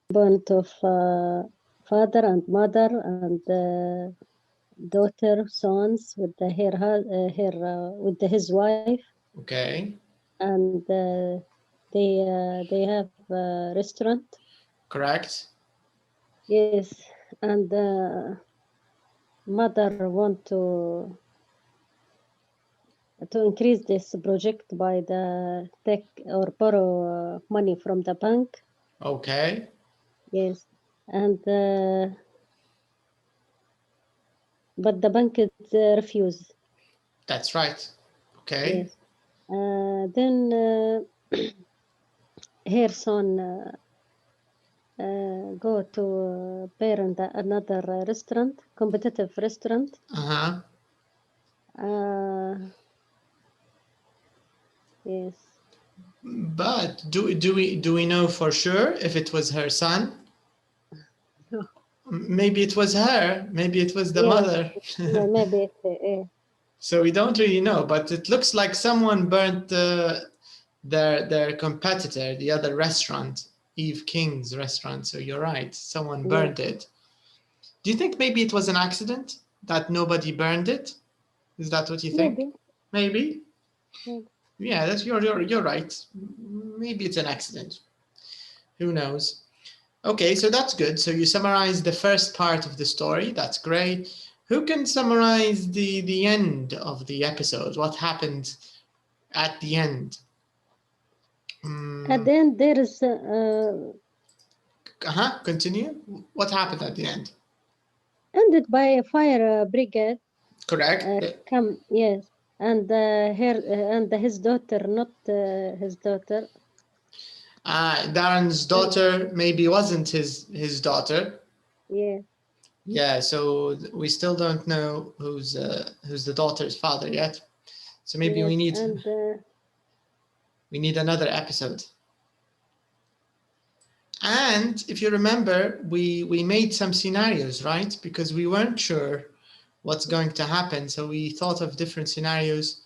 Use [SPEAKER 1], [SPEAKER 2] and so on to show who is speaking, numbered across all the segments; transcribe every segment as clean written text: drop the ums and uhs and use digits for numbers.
[SPEAKER 1] bond of father and mother and daughter, sons with his wife.
[SPEAKER 2] Okay.
[SPEAKER 1] And they have a restaurant.
[SPEAKER 2] Correct.
[SPEAKER 1] Yes, and mother want to increase this project by the take or borrow money from the bank.
[SPEAKER 2] Okay.
[SPEAKER 1] Yes, and but the bank refuse.
[SPEAKER 2] That's right. Okay.
[SPEAKER 1] Yes, then her son go to parent another restaurant, competitive restaurant.
[SPEAKER 2] Uh-huh.
[SPEAKER 1] Yes.
[SPEAKER 2] But do we know for sure if it was her son?
[SPEAKER 1] No.
[SPEAKER 2] Maybe it was her. Maybe it was the
[SPEAKER 1] Yes.
[SPEAKER 2] mother.
[SPEAKER 1] Yeah, maybe.
[SPEAKER 2] So we don't really know, but it looks like someone burnt their competitor, the other restaurant, Eve King's restaurant. So you're right, someone burned it. Do you think maybe it was an accident that nobody burned it? Is that what you think? Maybe. Yeah, that's you're right. Maybe it's an accident. Who knows? Okay, so that's good. So you summarized the first part of the story. That's great. Who can summarize the end of the episode? What happened at the end?
[SPEAKER 1] At the end, there is.
[SPEAKER 2] Continue. What happened at the end?
[SPEAKER 1] Ended by a fire brigade.
[SPEAKER 2] Correct.
[SPEAKER 1] Come, yes, and his daughter, not his daughter.
[SPEAKER 2] Darren's daughter maybe wasn't his daughter.
[SPEAKER 1] Yeah.
[SPEAKER 2] Yeah, so we still don't know who's the daughter's father yet. So maybe we need another episode. And if you remember, we made some scenarios, right? Because we weren't sure what's going to happen, so we thought of different scenarios.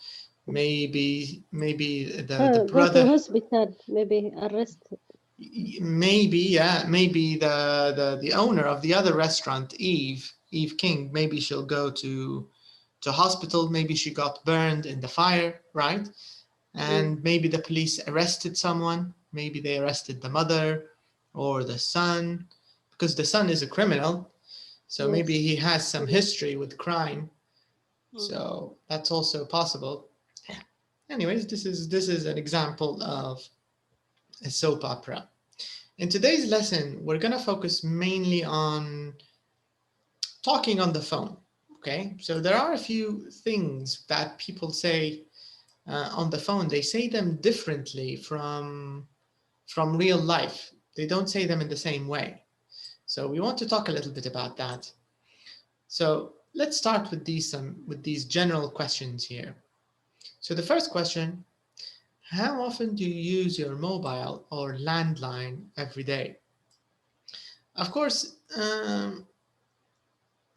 [SPEAKER 2] Maybe the brother
[SPEAKER 1] go to hospital, maybe arrested.
[SPEAKER 2] Maybe the owner of the other restaurant, Eve King, maybe she'll go to hospital. Maybe she got burned in the fire, right? And maybe the police arrested someone. Maybe they arrested the mother or the son, because the son is a criminal. So maybe he has some history with crime. So that's also possible. Anyways, this is an example of a soap opera. In today's lesson, we're going to focus mainly on talking on the phone. Okay, so there are a few things that people say on the phone. They say them differently from real life. They don't say them in the same way. So we want to talk a little bit about that. So let's start with these general questions here. So the first question: how often do you use your mobile or landline every day? Of course,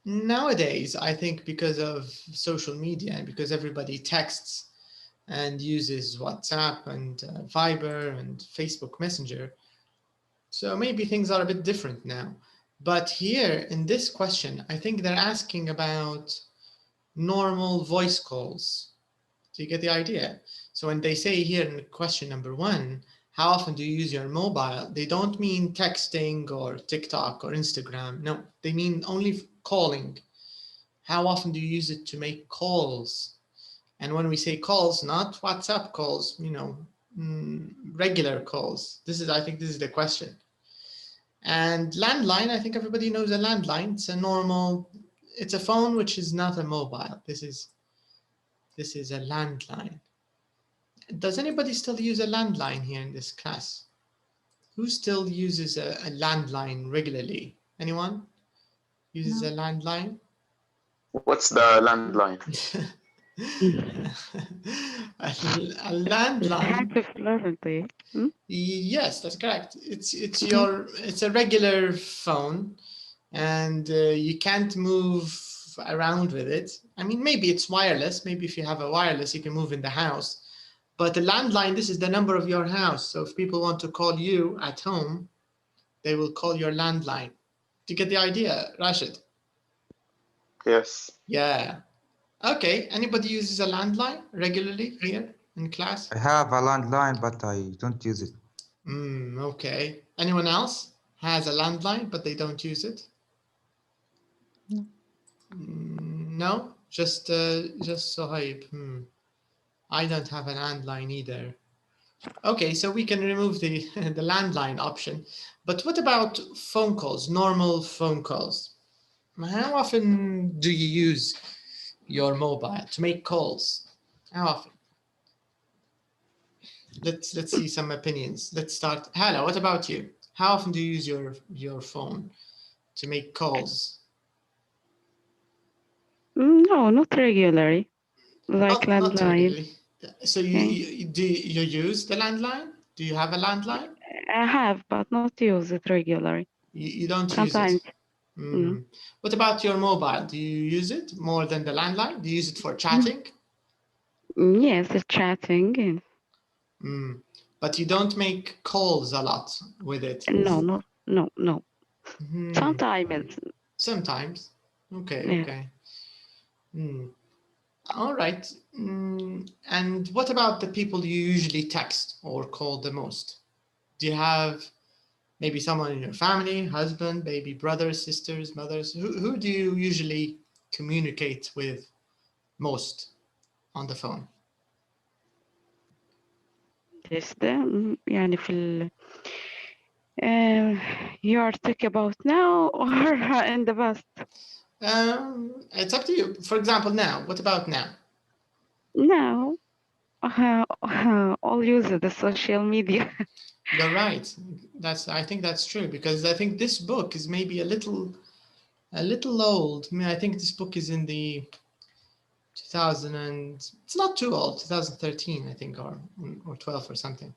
[SPEAKER 2] nowadays, I think because of social media and because everybody texts and uses WhatsApp and Viber and Facebook Messenger, so maybe things are a bit different now. But here in this question, I think they're asking about normal voice calls. Do you get the idea? So when they say here in question number 1, how often do you use your mobile? They don't mean texting or TikTok or Instagram. No, they mean only calling. How often do you use it to make calls? And when we say calls, not WhatsApp calls, regular calls. I think this is the question. And landline, I think everybody knows a landline. It's a phone which is not a mobile. This is a landline. Does anybody still use a landline here in this class? Who still uses a landline regularly? Anyone uses a landline?
[SPEAKER 3] What's the landline?
[SPEAKER 2] a landline. Yes, that's correct. It's a regular phone, and you can't move around with it. I mean, maybe it's wireless. Maybe if you have a wireless, you can move in the house. But the landline, this is the number of your house. So if people want to call you at home, They will call your landline. Do you get the idea, Rashid?
[SPEAKER 3] Yes.
[SPEAKER 2] Yeah. Okay. Anybody uses a landline regularly here in class?
[SPEAKER 4] I have a landline, but I don't use it.
[SPEAKER 2] Okay. Anyone else has a landline, but they don't use it?
[SPEAKER 1] No.
[SPEAKER 2] No? Just Sohaib. I don't have a landline either. Okay, so we can remove the, the landline option. But what about phone calls, normal phone calls? How often do you use your mobile to make calls? How often? Let's see some opinions. Let's start. Hala, what about you? How often do you use your phone to make calls?
[SPEAKER 5] No, not regularly. Like
[SPEAKER 2] Not
[SPEAKER 5] landline.
[SPEAKER 2] regularly. So
[SPEAKER 5] Okay.
[SPEAKER 2] do you use the landline? Do you have a landline?
[SPEAKER 5] I have, but not use it regularly.
[SPEAKER 2] You don't
[SPEAKER 5] Sometimes.
[SPEAKER 2] use it. What about your mobile? Do you use it more than the landline? Do you use it for chatting?
[SPEAKER 5] Yes, it's chatting.
[SPEAKER 2] But you don't make calls a lot with it.
[SPEAKER 5] No.
[SPEAKER 2] Hmm.
[SPEAKER 5] Sometimes.
[SPEAKER 2] Sometimes. Okay.
[SPEAKER 5] Yeah.
[SPEAKER 2] Okay. All right. And what about the people you usually text or call the most? Do you have maybe someone in your family, husband, maybe brothers, sisters, mothers? Who do you usually communicate with most on the phone?
[SPEAKER 5] ده يعني في ال you are talking about now or in the past?
[SPEAKER 2] It's up to you. For example, now. What about now?
[SPEAKER 5] Now, all use the social media.
[SPEAKER 2] You're right. I think that's true, because I think this book is maybe a little old. I mean, I think this book is in the 2000 and it's not too old, 2013, I think, or 12 or something.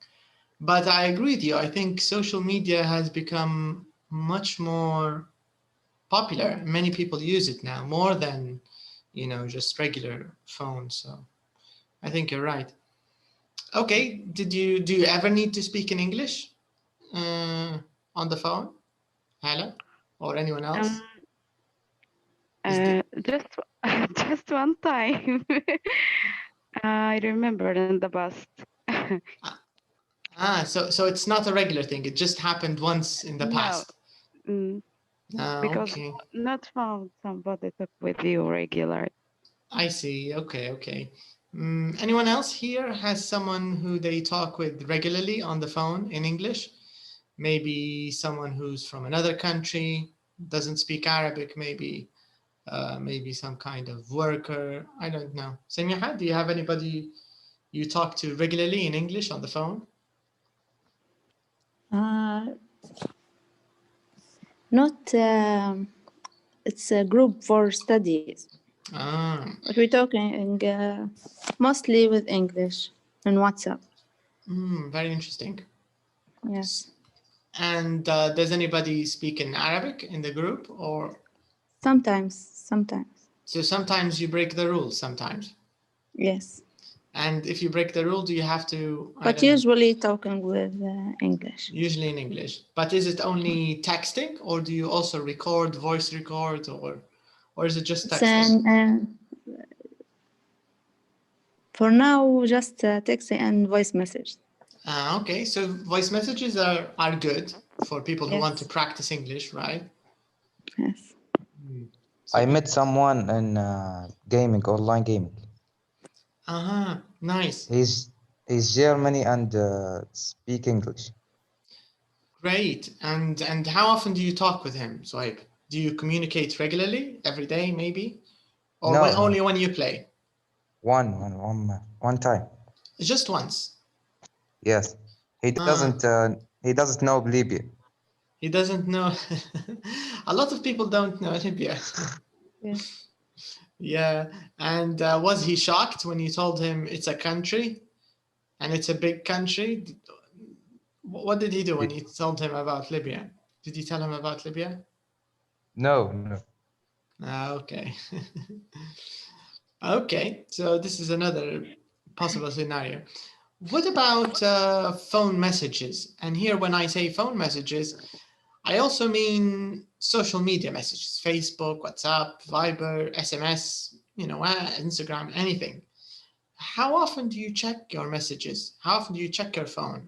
[SPEAKER 2] But I agree with you. I think social media has become much more popular. Many people use it now more than, just regular phones. So I think you're right. Okay. Do you ever need to speak in English on the phone, Hala, or anyone else?
[SPEAKER 5] Just one time. I remember in the past.
[SPEAKER 2] So it's not a regular thing. It just happened once in the past.
[SPEAKER 5] Because
[SPEAKER 2] Okay.
[SPEAKER 5] not found somebody talk with you regular.
[SPEAKER 2] I see. Okay. Anyone else here has someone who they talk with regularly on the phone in English? Maybe someone who's from another country, doesn't speak Arabic, maybe some kind of worker. I don't know. Samiha, do you have anybody you talk to regularly in English on the phone?
[SPEAKER 6] Not. It's a group for studies. But we're talking mostly with English and WhatsApp.
[SPEAKER 2] Very interesting.
[SPEAKER 6] Yes.
[SPEAKER 2] And does anybody speak in Arabic in the group, or?
[SPEAKER 6] Sometimes.
[SPEAKER 2] So sometimes you break the rules, sometimes.
[SPEAKER 6] Yes.
[SPEAKER 2] And if you break the rule, do you have to?
[SPEAKER 6] But usually talking with English.
[SPEAKER 2] Usually in English. But is it only texting, or do you also record, voice record, or is it just texting?
[SPEAKER 6] For now, just texting and voice message.
[SPEAKER 2] Okay, so voice messages are good for people who want to
[SPEAKER 6] Yes.
[SPEAKER 2] practice English, right?
[SPEAKER 6] Yes.
[SPEAKER 4] I met someone in online gaming.
[SPEAKER 2] Nice.
[SPEAKER 4] He's Germany and speak English.
[SPEAKER 2] Great. And how often do you talk with him, Sohaib? Do you communicate regularly, every day, maybe, or
[SPEAKER 4] No.
[SPEAKER 2] only when you play?
[SPEAKER 4] One time.
[SPEAKER 2] Just once.
[SPEAKER 4] Yes. He doesn't know Libya.
[SPEAKER 2] He doesn't know. A lot of people don't know Libya.
[SPEAKER 6] Yes.
[SPEAKER 2] Yeah. And was he shocked when you told him it's a country and it's a big country? What did he do when you told him about Libya? Did you tell him about Libya?
[SPEAKER 4] No.
[SPEAKER 2] Okay. Okay. So this is another possible scenario. What about phone messages? And here, when I say phone messages, I also mean social media messages, Facebook, WhatsApp, Viber, SMS, Instagram, anything. How often do you check your messages? How often do you check your phone?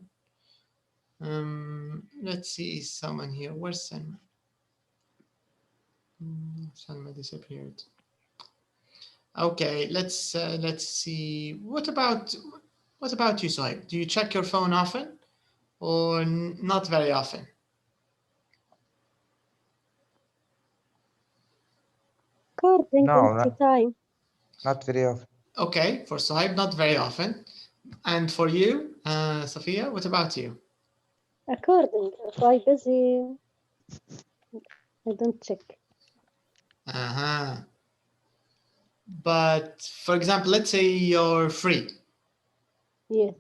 [SPEAKER 2] Let's see, someone here. Where's Salma? Salma disappeared. Okay, let's see. What about you, Sohaib? Do you check your phone often or not very often?
[SPEAKER 1] According
[SPEAKER 4] No,
[SPEAKER 1] to time.
[SPEAKER 4] not very often.
[SPEAKER 2] Okay, for Sohaib, not very often. And for you, Sophia, what about you?
[SPEAKER 1] According, if I'm busy, I don't check.
[SPEAKER 2] But for example, let's say you're free.
[SPEAKER 1] Yes.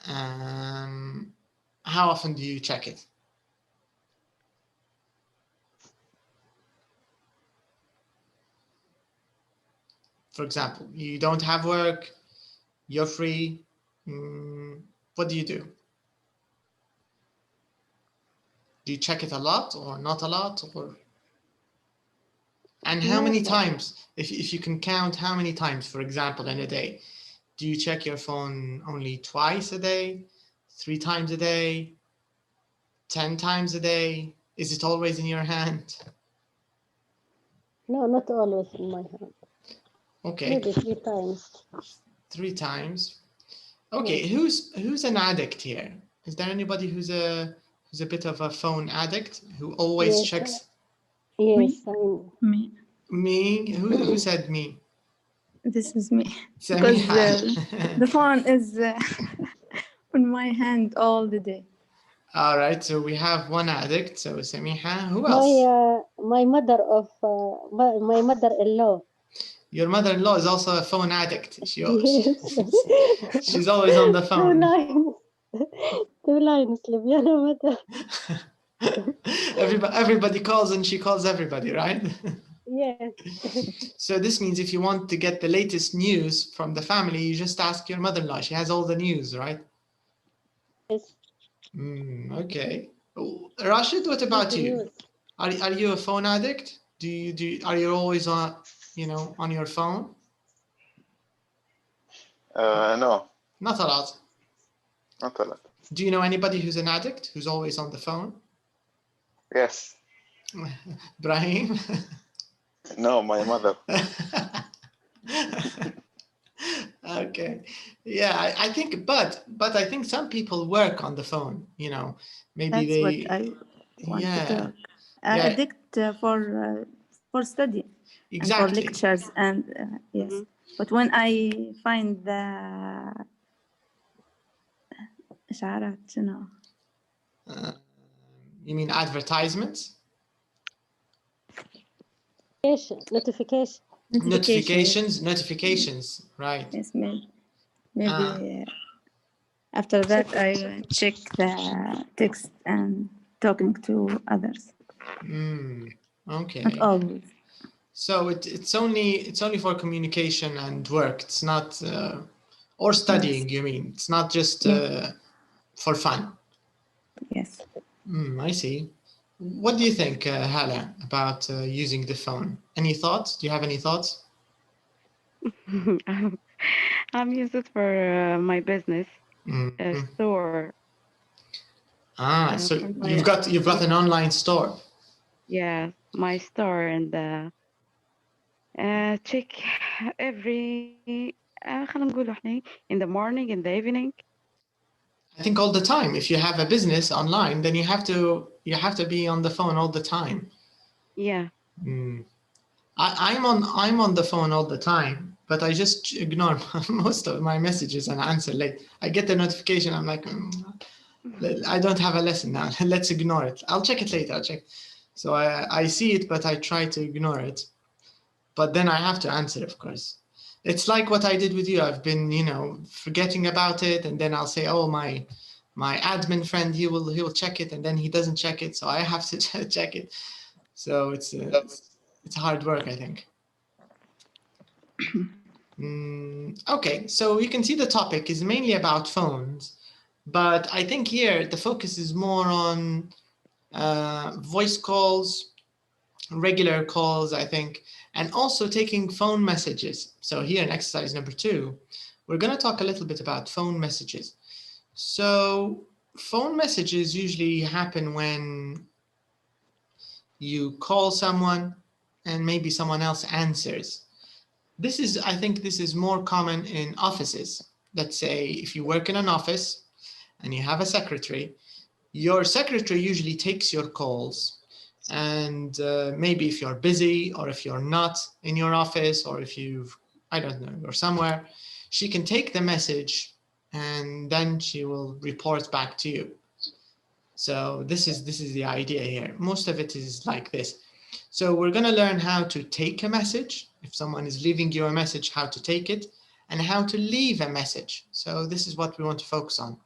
[SPEAKER 2] How often do you check it? For example, you don't have work, you're free. What do you do? Do you check it a lot or not a lot? And how many times, if you can count how many times, for example, in a day, do you check your phone only twice a day, 3 times a day, 10 times a day? Is it always in your hand?
[SPEAKER 1] No, not always in my hand.
[SPEAKER 2] Okay.
[SPEAKER 1] Maybe 3 times.
[SPEAKER 2] 3 times. Okay, who's an addict here? Is there anybody who's a bit of a phone addict who always checks?
[SPEAKER 1] Yes,
[SPEAKER 6] Me.
[SPEAKER 2] Me? Who said me?
[SPEAKER 6] This is me. Because
[SPEAKER 2] Samiha.
[SPEAKER 6] the phone is on my hand all the day.
[SPEAKER 2] All right, so we have one addict. So Samiha, who else?
[SPEAKER 1] my mother-in-law.
[SPEAKER 2] Your mother-in-law is also a phone addict.
[SPEAKER 1] Yes.
[SPEAKER 2] She's always on the phone.
[SPEAKER 1] 2 lines, Libyana mother.
[SPEAKER 2] Everybody calls and she calls everybody, right?
[SPEAKER 1] Yes.
[SPEAKER 2] So this means if you want to get the latest news from the family, you just ask your mother-in-law. She has all the news, right?
[SPEAKER 1] Yes.
[SPEAKER 2] Okay. Rashid, what about you? Are you a phone addict? Are you always on your phone?
[SPEAKER 3] No,
[SPEAKER 2] Not a lot.
[SPEAKER 3] not a lot.
[SPEAKER 2] Do you know anybody who's an addict who's always on the phone?
[SPEAKER 3] Yes.
[SPEAKER 2] Brahim?
[SPEAKER 3] No, my mother.
[SPEAKER 2] Okay. Yeah, I think, but I think some people work on the phone, maybe
[SPEAKER 6] That's
[SPEAKER 2] they.
[SPEAKER 6] what I want to talk.
[SPEAKER 2] Yeah.
[SPEAKER 6] Addict for study and for
[SPEAKER 2] Exactly.
[SPEAKER 6] lectures and yes. But when I find the إشعارات شنو?
[SPEAKER 2] You mean advertisements? Notifications, right.
[SPEAKER 6] Yes, maybe after that I check the text and talking to others.
[SPEAKER 2] Okay.
[SPEAKER 6] Not always.
[SPEAKER 2] So it's only for communication and work. It's not or studying.
[SPEAKER 6] Yes.
[SPEAKER 2] You mean it's not just for fun.
[SPEAKER 6] Yes.
[SPEAKER 2] I see. What do you think, Hala, about using the phone? Any thoughts? Do you have any thoughts?
[SPEAKER 5] I'm used it for my business store.
[SPEAKER 2] So you've got an online store.
[SPEAKER 5] Yeah, my store and check every خلينا نقول احنا in the morning, in the evening.
[SPEAKER 2] I think all the time. If you have a business online, then you have to be on the phone all the time.
[SPEAKER 5] Yeah.
[SPEAKER 2] I'm on the phone all the time, but I just ignore most of my messages and answer late. I get the notification. I'm like, I don't have a lesson now. Let's ignore it. I'll check it later. I'll check. So I see it, but I try to ignore it. But then I have to answer, of course. It's like what I did with you. I've been, forgetting about it, and then I'll say, "Oh, my admin friend, he will check it," and then he doesn't check it, so I have to check it. So it's hard work, I think. Okay, so you can see the topic is mainly about phones, but I think here the focus is more on voice calls, regular calls, I think, and also taking phone messages. So here in exercise number 2, we're going to talk a little bit about phone messages. So phone messages usually happen when you call someone and maybe someone else answers. I think this is more common in offices. Let's say if you work in an office and you have a secretary, your secretary usually takes your calls. And maybe if you're busy or if you're not in your office or if I don't know, you're somewhere, she can take the message and then she will report back to you. So this is the idea here. Most of it is like this. So we're going to learn how to take a message. If someone is leaving you a message, how to take it and how to leave a message. So this is what we want to focus on.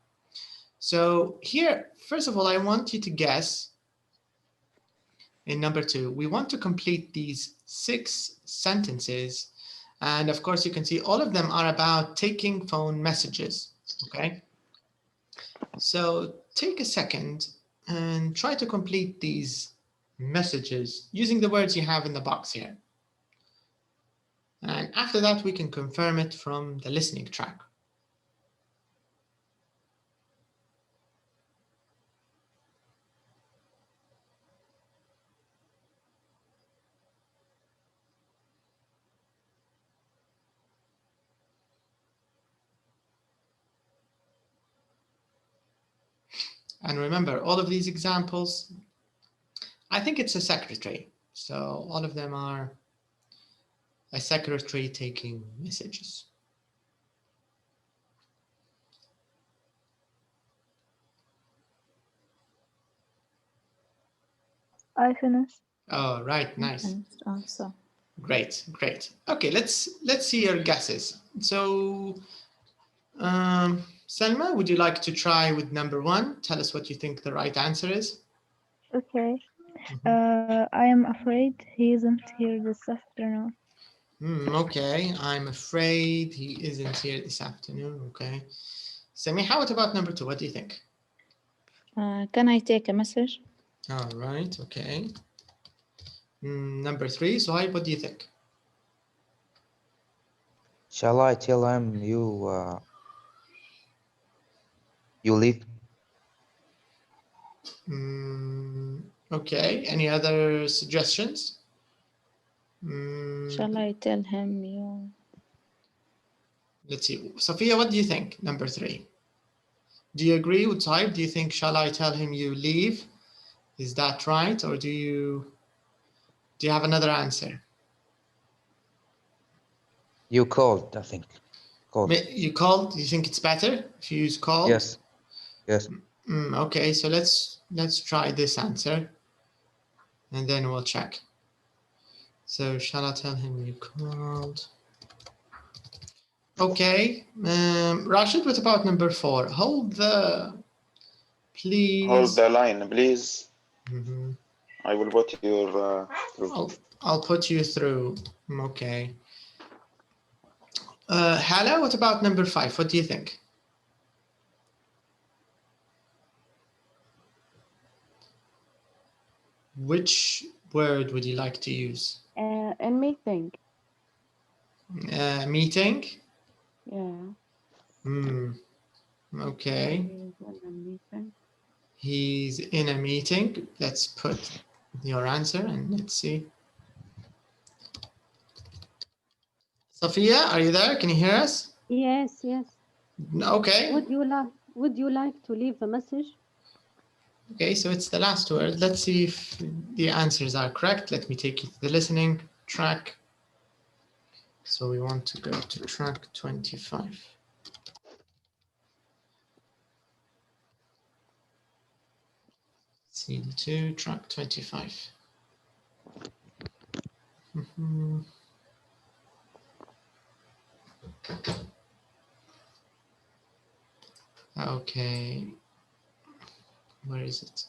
[SPEAKER 2] So here, first of all, I want you to guess in number 2, we want to complete these 6 sentences. And of course, you can see all of them are about taking phone messages, okay? So take a second and try to complete these messages using the words you have in the box here. And after that, we can confirm it from the listening track. And remember, all of these examples, I think it's a secretary. So all of them are a secretary taking messages.
[SPEAKER 6] I finished.
[SPEAKER 2] Oh, right, nice.
[SPEAKER 6] Finished also.
[SPEAKER 2] Great, great. Okay, let's see your guesses. So, Selma, would you like to try with number 1? Tell us what you think the right answer is.
[SPEAKER 6] Okay. I am afraid he isn't here this afternoon.
[SPEAKER 2] Okay, I'm afraid he isn't here this afternoon. Okay. Sami, what about number 2? What do you think?
[SPEAKER 6] Can I take a message?
[SPEAKER 2] All right, okay. Number 3, Sohaib, what do you think?
[SPEAKER 4] Shall I tell him you leave?
[SPEAKER 2] Okay, any other suggestions?
[SPEAKER 6] Shall I tell him you?
[SPEAKER 2] Let's see. Sophia, what do you think? Number 3. Do you agree with Sohaib? Do you think, shall I tell him you leave? Is that right? Or do you have another answer?
[SPEAKER 4] You called, I think. Called.
[SPEAKER 2] You called? You think it's better if you use called?
[SPEAKER 4] Yes. Yes.
[SPEAKER 2] Okay, so let's try this answer and then we'll check. So shall I tell him you called? Okay, Rashid, what about number 4? Please.
[SPEAKER 3] Hold the line, please.
[SPEAKER 2] Mm-hmm.
[SPEAKER 3] I will put you through.
[SPEAKER 2] I'll put you through. Okay. Hala, what about number 5? What do you think? Which word would you like to use?
[SPEAKER 5] In meeting.
[SPEAKER 2] Meeting?
[SPEAKER 5] Yeah.
[SPEAKER 2] Okay. He's in a meeting. Let's put your answer and let's see. Sophia, are you there? Can you hear us?
[SPEAKER 1] Yes, yes.
[SPEAKER 2] Okay.
[SPEAKER 1] Would you like to leave a message?
[SPEAKER 2] Okay, so it's the last word. Let's see if the answers are correct. Let me take you to the listening track. So we want to go to track 25. CD2, track 25. Okay, where is it?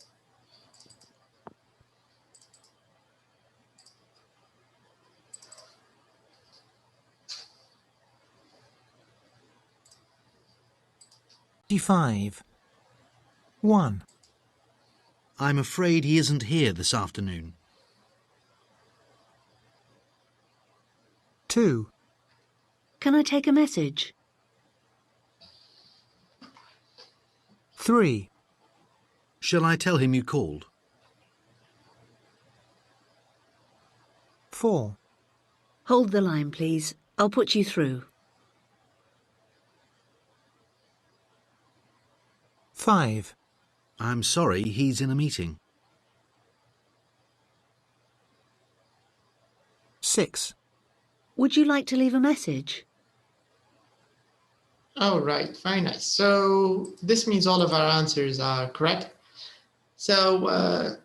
[SPEAKER 7] One. I'm afraid he isn't here this afternoon.
[SPEAKER 8] 2.
[SPEAKER 9] Can I take a message?
[SPEAKER 8] 3.
[SPEAKER 7] Shall I tell him you called?
[SPEAKER 8] 4.
[SPEAKER 9] Hold the line, please. I'll put you through.
[SPEAKER 8] 5.
[SPEAKER 7] I'm sorry, he's in a meeting.
[SPEAKER 8] 6.
[SPEAKER 9] Would you like to leave a message?
[SPEAKER 2] All right, very nice. So this means all of our answers are correct. So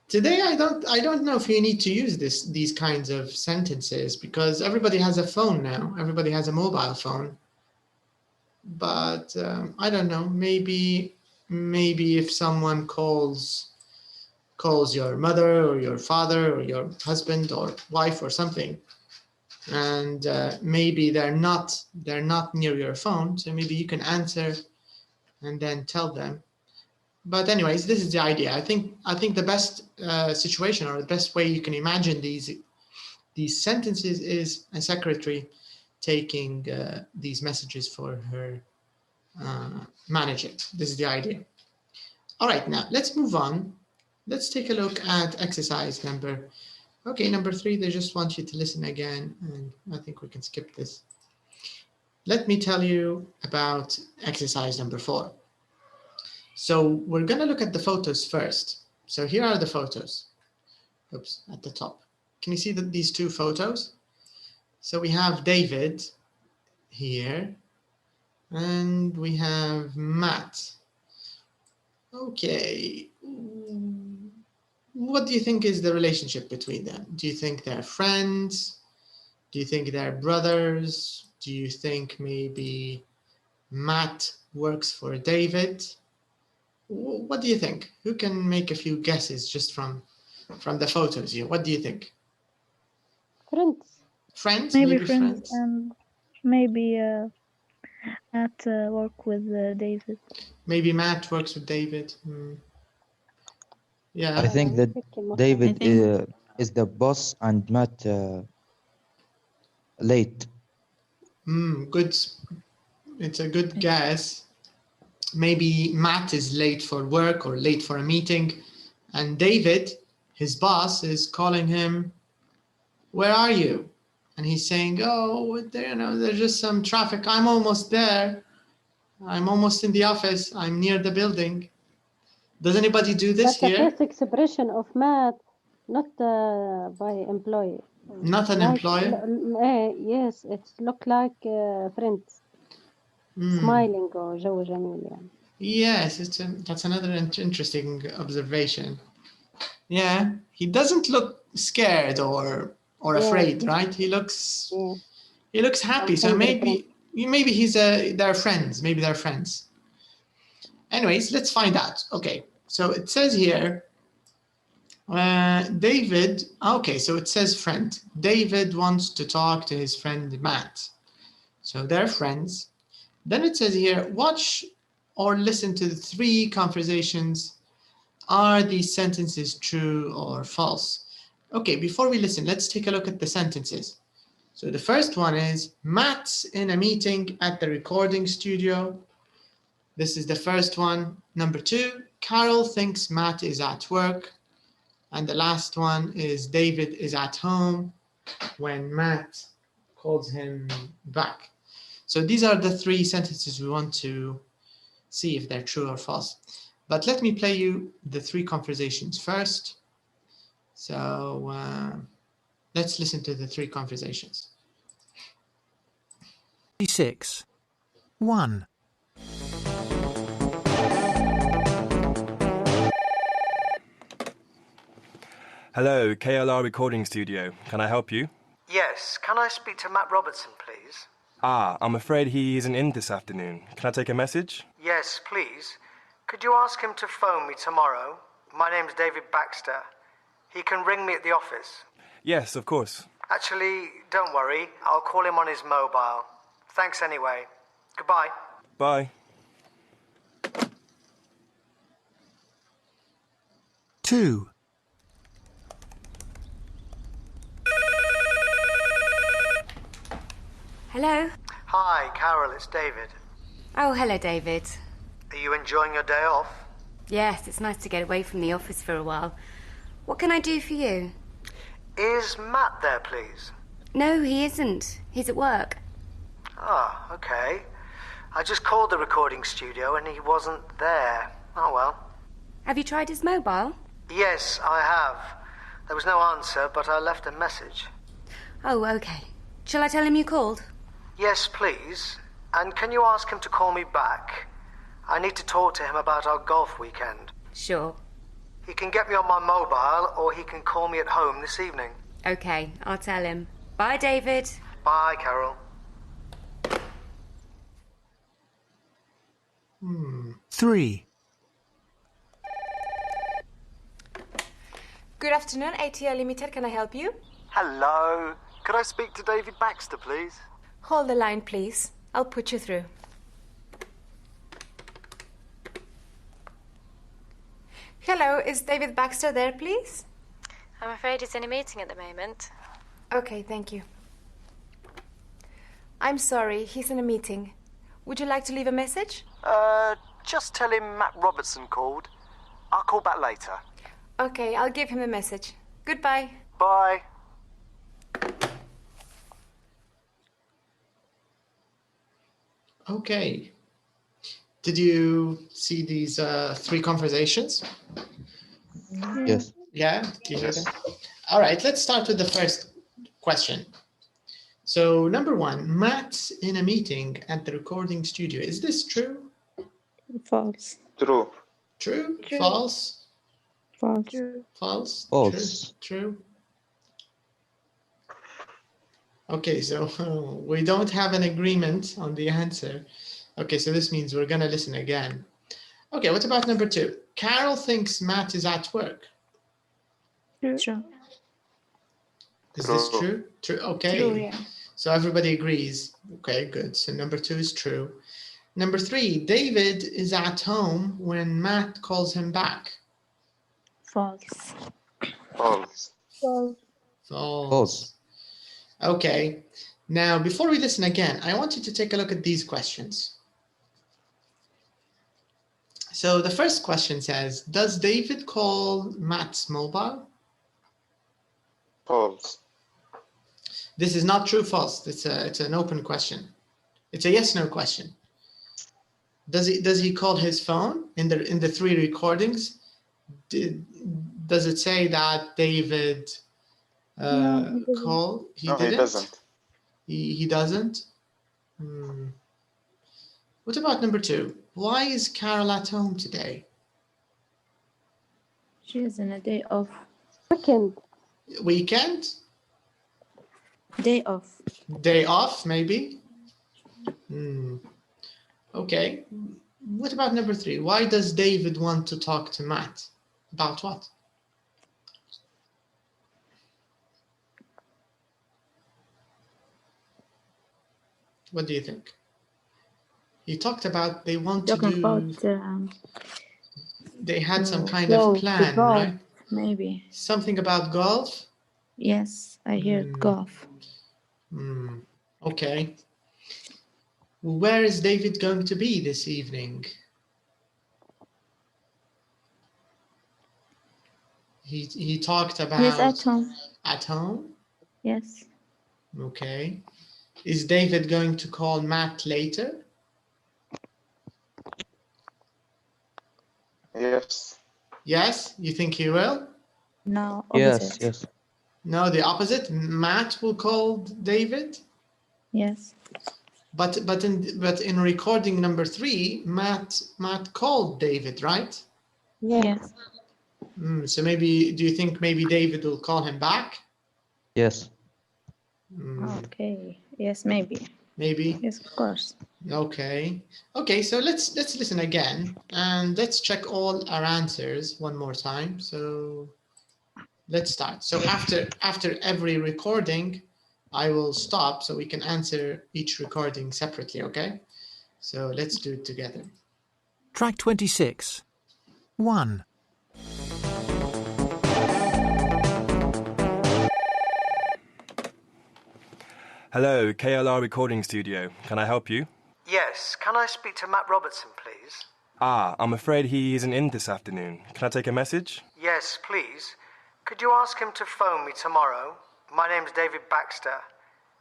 [SPEAKER 2] today I don't know if you need to use these kinds of sentences because everybody has a phone now. Everybody has a mobile phone. But I don't know. Maybe if someone calls your mother or your father or your husband or wife or something, and maybe they're not near your phone, so maybe you can answer and then tell them. But anyways, this is the idea. I think the best situation or the best way you can imagine these sentences is a secretary taking these messages for her manager. This is the idea. All right, now let's move on. Let's take a look at exercise number 3. They just want you to listen again, and I think we can skip this. Let me tell you about exercise number 4. So we're going to look at the photos first. So here are the photos. Oops, at the top. Can you see these two photos? So we have David here, and we have Matt. Okay. What do you think is the relationship between them? Do you think they're friends? Do you think they're brothers? Do you think maybe Matt works for David? What do you think? Who can make a few guesses just from the photos here? What do you think?
[SPEAKER 1] Friends.
[SPEAKER 2] Friends?
[SPEAKER 6] Maybe friends, and maybe at work with David.
[SPEAKER 2] Maybe Matt works with David. Yeah.
[SPEAKER 4] I think that David is the boss and Matt late.
[SPEAKER 2] Good. It's a good guess. Maybe Matt is late for work or late for a meeting, and David, his boss, is calling him, "Where are you?" And he's saying, "Oh, there's just some traffic. I'm almost there. I'm almost in the office. I'm near the building." Does anybody do this
[SPEAKER 1] But
[SPEAKER 2] here?
[SPEAKER 1] the first expression of Matt, not by employee.
[SPEAKER 2] Not an employer?
[SPEAKER 1] Yes, it look like friends. Smiling or جو جميل يعني.
[SPEAKER 2] Yes, that's another interesting observation. Yeah, he doesn't look scared or afraid, right? He looks happy. So maybe they're friends. Maybe they're friends. Anyways, let's find out. Okay, so it says here, David. Okay, so it says friend. David wants to talk to his friend Matt. So they're friends. Then it says here, watch or listen to the 3 conversations. Are these sentences true or false? Okay, before we listen, let's take a look at the sentences. So the first one is, Matt's in a meeting at the recording studio. This is the first one. Number 2, Carol thinks Matt is at work. And the last one is, David is at home when Matt calls him back. So these are the 3 sentences we want to see if they're true or false. But let me play you the 3 conversations first. So let's listen to the 3 conversations.
[SPEAKER 8] 6. 1.
[SPEAKER 10] Hello, KLR Recording Studio. Can I help you?
[SPEAKER 11] Yes, can I speak to Matt Robertson, please?
[SPEAKER 10] I'm afraid he isn't in this afternoon. Can I take a message?
[SPEAKER 11] Yes, please. Could you ask him to phone me tomorrow? My name's David Baxter. He can ring me at the office.
[SPEAKER 10] Yes, of course.
[SPEAKER 11] Actually, don't worry. I'll call him on his mobile. Thanks anyway. Goodbye.
[SPEAKER 10] Bye.
[SPEAKER 8] 2.
[SPEAKER 9] Hello?
[SPEAKER 11] Hi, Carol, it's David.
[SPEAKER 9] Oh, hello, David.
[SPEAKER 11] Are you enjoying your day off?
[SPEAKER 9] Yes, it's nice to get away from the office for a while. What can I do for you?
[SPEAKER 11] Is Matt there, please?
[SPEAKER 9] No, he isn't. He's at work.
[SPEAKER 11] Ah, okay. I just called the recording studio and he wasn't there. Oh well.
[SPEAKER 9] Have you tried his mobile?
[SPEAKER 11] Yes, I have. There was no answer, but I left a message.
[SPEAKER 9] Oh, okay. Shall I tell him you called?
[SPEAKER 11] Yes, please. And can you ask him to call me back? I need to talk to him about our golf weekend.
[SPEAKER 9] Sure.
[SPEAKER 11] He can get me on my mobile or he can call me at home this evening.
[SPEAKER 9] Okay, I'll tell him. Bye, David.
[SPEAKER 11] Bye, Carol.
[SPEAKER 8] 3.
[SPEAKER 12] Good afternoon, ATL Limited. Can I help you?
[SPEAKER 11] Hello. Could I speak to David Baxter, please?
[SPEAKER 12] Hold the line, please. I'll put you through. Hello, is David Baxter there, please?
[SPEAKER 13] I'm afraid he's in a meeting at the moment.
[SPEAKER 12] Okay, thank you. I'm sorry, he's in a meeting. Would you like to leave a message?
[SPEAKER 11] Just tell him Matt Robertson called. I'll call back later.
[SPEAKER 12] Okay, I'll give him a message. Goodbye.
[SPEAKER 11] Bye.
[SPEAKER 2] Okay. Did you see these 3 conversations?
[SPEAKER 4] Yes.
[SPEAKER 2] Yeah? Do you hear them? All right, let's start with the first question. So, number 1, Matt's in a meeting at the recording studio. Is this true?
[SPEAKER 6] False.
[SPEAKER 3] True.
[SPEAKER 2] True?
[SPEAKER 6] True.
[SPEAKER 2] False?
[SPEAKER 6] False.
[SPEAKER 2] False?
[SPEAKER 4] False.
[SPEAKER 2] True? Okay, so we don't have an agreement on the answer. Okay, so this means we're going to listen again. Okay, what about number 2? Carol thinks Matt is at work.
[SPEAKER 6] True.
[SPEAKER 2] Is this true? True. Okay.
[SPEAKER 6] True, yeah.
[SPEAKER 2] So everybody agrees. Okay, good. So number 2 is true. Number 3, David is at home when Matt calls him back.
[SPEAKER 6] False.
[SPEAKER 3] False.
[SPEAKER 6] False.
[SPEAKER 2] False. Okay. Now, before we listen again, I want you to take a look at these questions. So the first question says, does David call Matt's mobile?
[SPEAKER 3] False.
[SPEAKER 2] This is not true, false. It's an open question. It's a yes/no question. Does he call his phone in the 3 recordings? Does it say that David called?
[SPEAKER 3] No, he doesn't.
[SPEAKER 2] He doesn't. What about number 2? Why is Carol at home today?
[SPEAKER 6] She is on a day off.
[SPEAKER 2] Weekend?
[SPEAKER 6] Day off.
[SPEAKER 2] Day off, maybe? Okay. What about number 3? Why does David want to talk to Matt? About what? What do you think? He talked about they want to do... They had some kind of plan, right?
[SPEAKER 6] Maybe.
[SPEAKER 2] Something about golf?
[SPEAKER 6] Yes, I heard golf.
[SPEAKER 2] Okay. Where is David going to be this evening? He talked about...
[SPEAKER 6] He's at home.
[SPEAKER 2] At home?
[SPEAKER 6] Yes.
[SPEAKER 2] Okay. Is David going to call Matt later?
[SPEAKER 3] Yes.
[SPEAKER 2] Yes? You think he will?
[SPEAKER 6] No,
[SPEAKER 4] Yes,
[SPEAKER 6] opposite.
[SPEAKER 4] yes.
[SPEAKER 2] No, the opposite. Matt will call David?
[SPEAKER 6] Yes.
[SPEAKER 2] But in recording number 3, Matt called David, right?
[SPEAKER 6] Yes.
[SPEAKER 2] So maybe, do you think maybe David will call him back?
[SPEAKER 4] Yes.
[SPEAKER 6] Okay. Yes, maybe.
[SPEAKER 2] Maybe.
[SPEAKER 6] Yes, of course.
[SPEAKER 2] Okay. Okay, so let's listen again and let's check all our answers one more time. So let's start. So after every recording, I will stop so we can answer each recording separately, okay? So let's do it together.
[SPEAKER 8] Track 26. 1.
[SPEAKER 10] Hello, KLR Recording Studio. Can I help you?
[SPEAKER 11] Yes, can I speak to Matt Robertson, please?
[SPEAKER 10] Ah, I'm afraid he isn't in this afternoon. Can I take a message?
[SPEAKER 11] Yes, please. Could you ask him to phone me tomorrow? My name's David Baxter.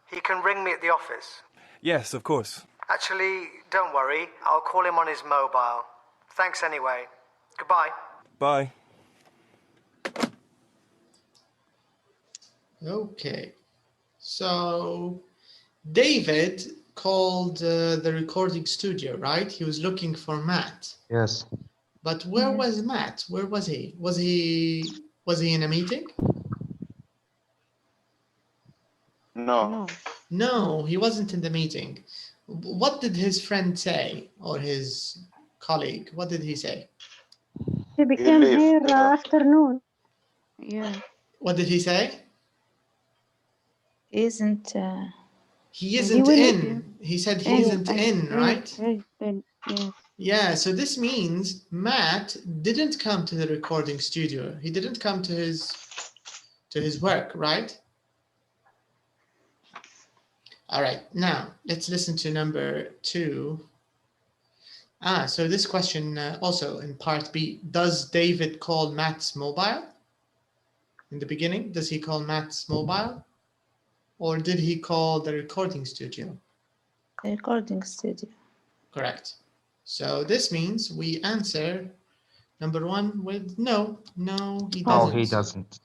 [SPEAKER 11] He can ring me at the office.
[SPEAKER 10] Yes, of course.
[SPEAKER 11] Actually, don't worry. I'll call him on his mobile. Thanks anyway. Goodbye.
[SPEAKER 10] Bye.
[SPEAKER 2] Okay. So David called the recording studio, right? He was looking for Matt.
[SPEAKER 4] Yes.
[SPEAKER 2] But where was Matt? Where was he? Was he in a meeting?
[SPEAKER 3] No.
[SPEAKER 2] No, he wasn't in the meeting. What did his friend say, or his colleague? What did he say?
[SPEAKER 1] He became
[SPEAKER 3] leave.
[SPEAKER 1] here afternoon.
[SPEAKER 5] Yeah.
[SPEAKER 2] What did he say?
[SPEAKER 6] Isn't
[SPEAKER 2] He isn't in. He said he isn't in, right?
[SPEAKER 5] Yes.
[SPEAKER 2] Yeah, so this means Matt didn't come to the recording studio. He didn't come to his work, right? All right, now let's listen to number 2. So this question also in part B, does David call Matt's mobile? In the beginning, does he call Matt's mobile? Or did he call the recording studio?
[SPEAKER 6] the recording studio?
[SPEAKER 2] Correct. So this means we answer number 1 with no. No, he doesn't.
[SPEAKER 4] Oh, he doesn't.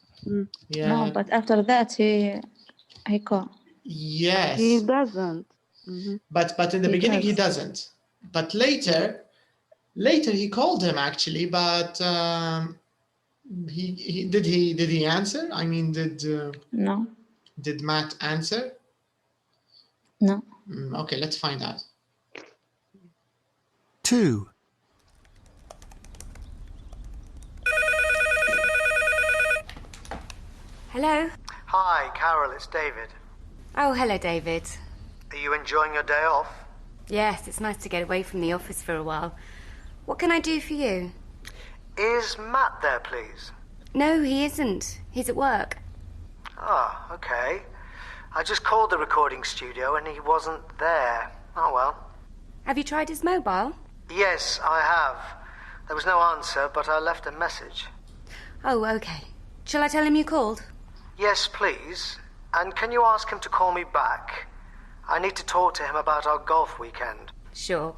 [SPEAKER 2] Yeah.
[SPEAKER 6] No, but after that he called.
[SPEAKER 2] Yes.
[SPEAKER 5] He doesn't.
[SPEAKER 2] But in the
[SPEAKER 6] He
[SPEAKER 2] beginning he
[SPEAKER 6] does.
[SPEAKER 2] doesn't. But later he called him actually. But did he answer? I mean,
[SPEAKER 6] No.
[SPEAKER 2] did Matt answer?
[SPEAKER 6] No.
[SPEAKER 2] Okay, let's find out.
[SPEAKER 8] 2.
[SPEAKER 9] Hello?
[SPEAKER 11] Hi, Carol, it's David.
[SPEAKER 9] Oh, hello, David.
[SPEAKER 11] Are you enjoying your day off?
[SPEAKER 9] Yes, it's nice to get away from the office for a while. What can I do for you?
[SPEAKER 11] Is Matt there, please?
[SPEAKER 9] No, he isn't. He's at work.
[SPEAKER 11] Ah, okay. I just called the recording studio and he wasn't there. Oh well.
[SPEAKER 9] Have you tried his mobile?
[SPEAKER 11] Yes, I have. There was no answer, but I left a message.
[SPEAKER 9] Oh, okay. Shall I tell him you called?
[SPEAKER 11] Yes, please. And can you ask him to call me back? I need to talk to him about our golf weekend.
[SPEAKER 9] Sure.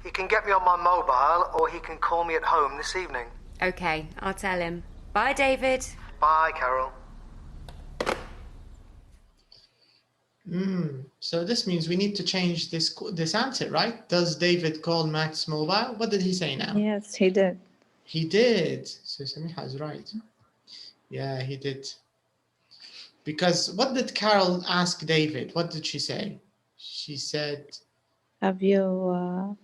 [SPEAKER 11] He can get me on my mobile or he can call me at home this evening.
[SPEAKER 9] Okay, I'll tell him. Bye, David.
[SPEAKER 11] Bye, Carol.
[SPEAKER 2] So this means we need to change this answer, right? Does David call Matt's mobile? What did he say now?
[SPEAKER 6] Yes, he did.
[SPEAKER 2] He did. So Samiha is right. Yeah, he did. Because what did Carol ask David? What did she say? She said,
[SPEAKER 6] Have you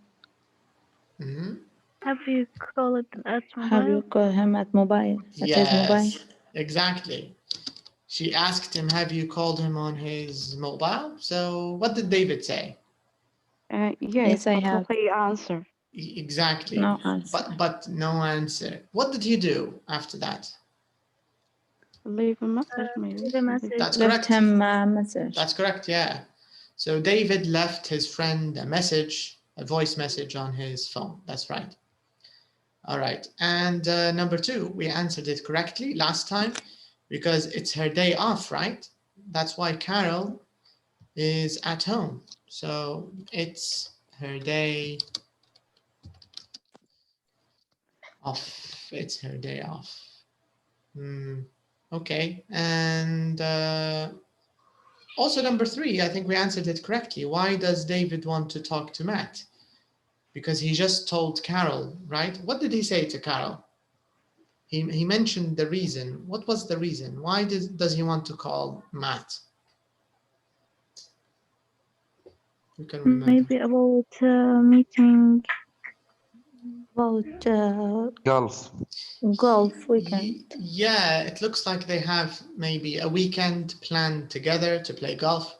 [SPEAKER 1] Have you called at
[SPEAKER 6] have you called him at mobile? At his mobile?
[SPEAKER 2] yes, exactly. She asked him, have you called him on his mobile? So what did David say?
[SPEAKER 5] Yes,
[SPEAKER 6] I
[SPEAKER 5] but
[SPEAKER 6] have.
[SPEAKER 5] he answered.
[SPEAKER 2] Exactly.
[SPEAKER 6] No answer.
[SPEAKER 2] But no answer. What did he do after that?
[SPEAKER 5] Leave a message, maybe.
[SPEAKER 2] That's
[SPEAKER 6] Left
[SPEAKER 2] correct.
[SPEAKER 6] him a message.
[SPEAKER 2] That's correct, yeah. So David left his friend a message, a voice message on his phone. That's right. All right. And number 2, we answered it correctly last time because it's her day off, right? That's why Carol is at home. So it's her day off. It's her day off. Okay. And also number 3, I think we answered it correctly. Why does David want to talk to Matt? Because he just told Carol, right? What did he say to Carol? He mentioned the reason. What was the reason? Why does he want to call Matt? You can remember.
[SPEAKER 1] Maybe about meeting
[SPEAKER 6] About
[SPEAKER 4] Golf.
[SPEAKER 6] golf weekend.
[SPEAKER 2] Yeah, it looks like they have maybe a weekend planned together to play golf.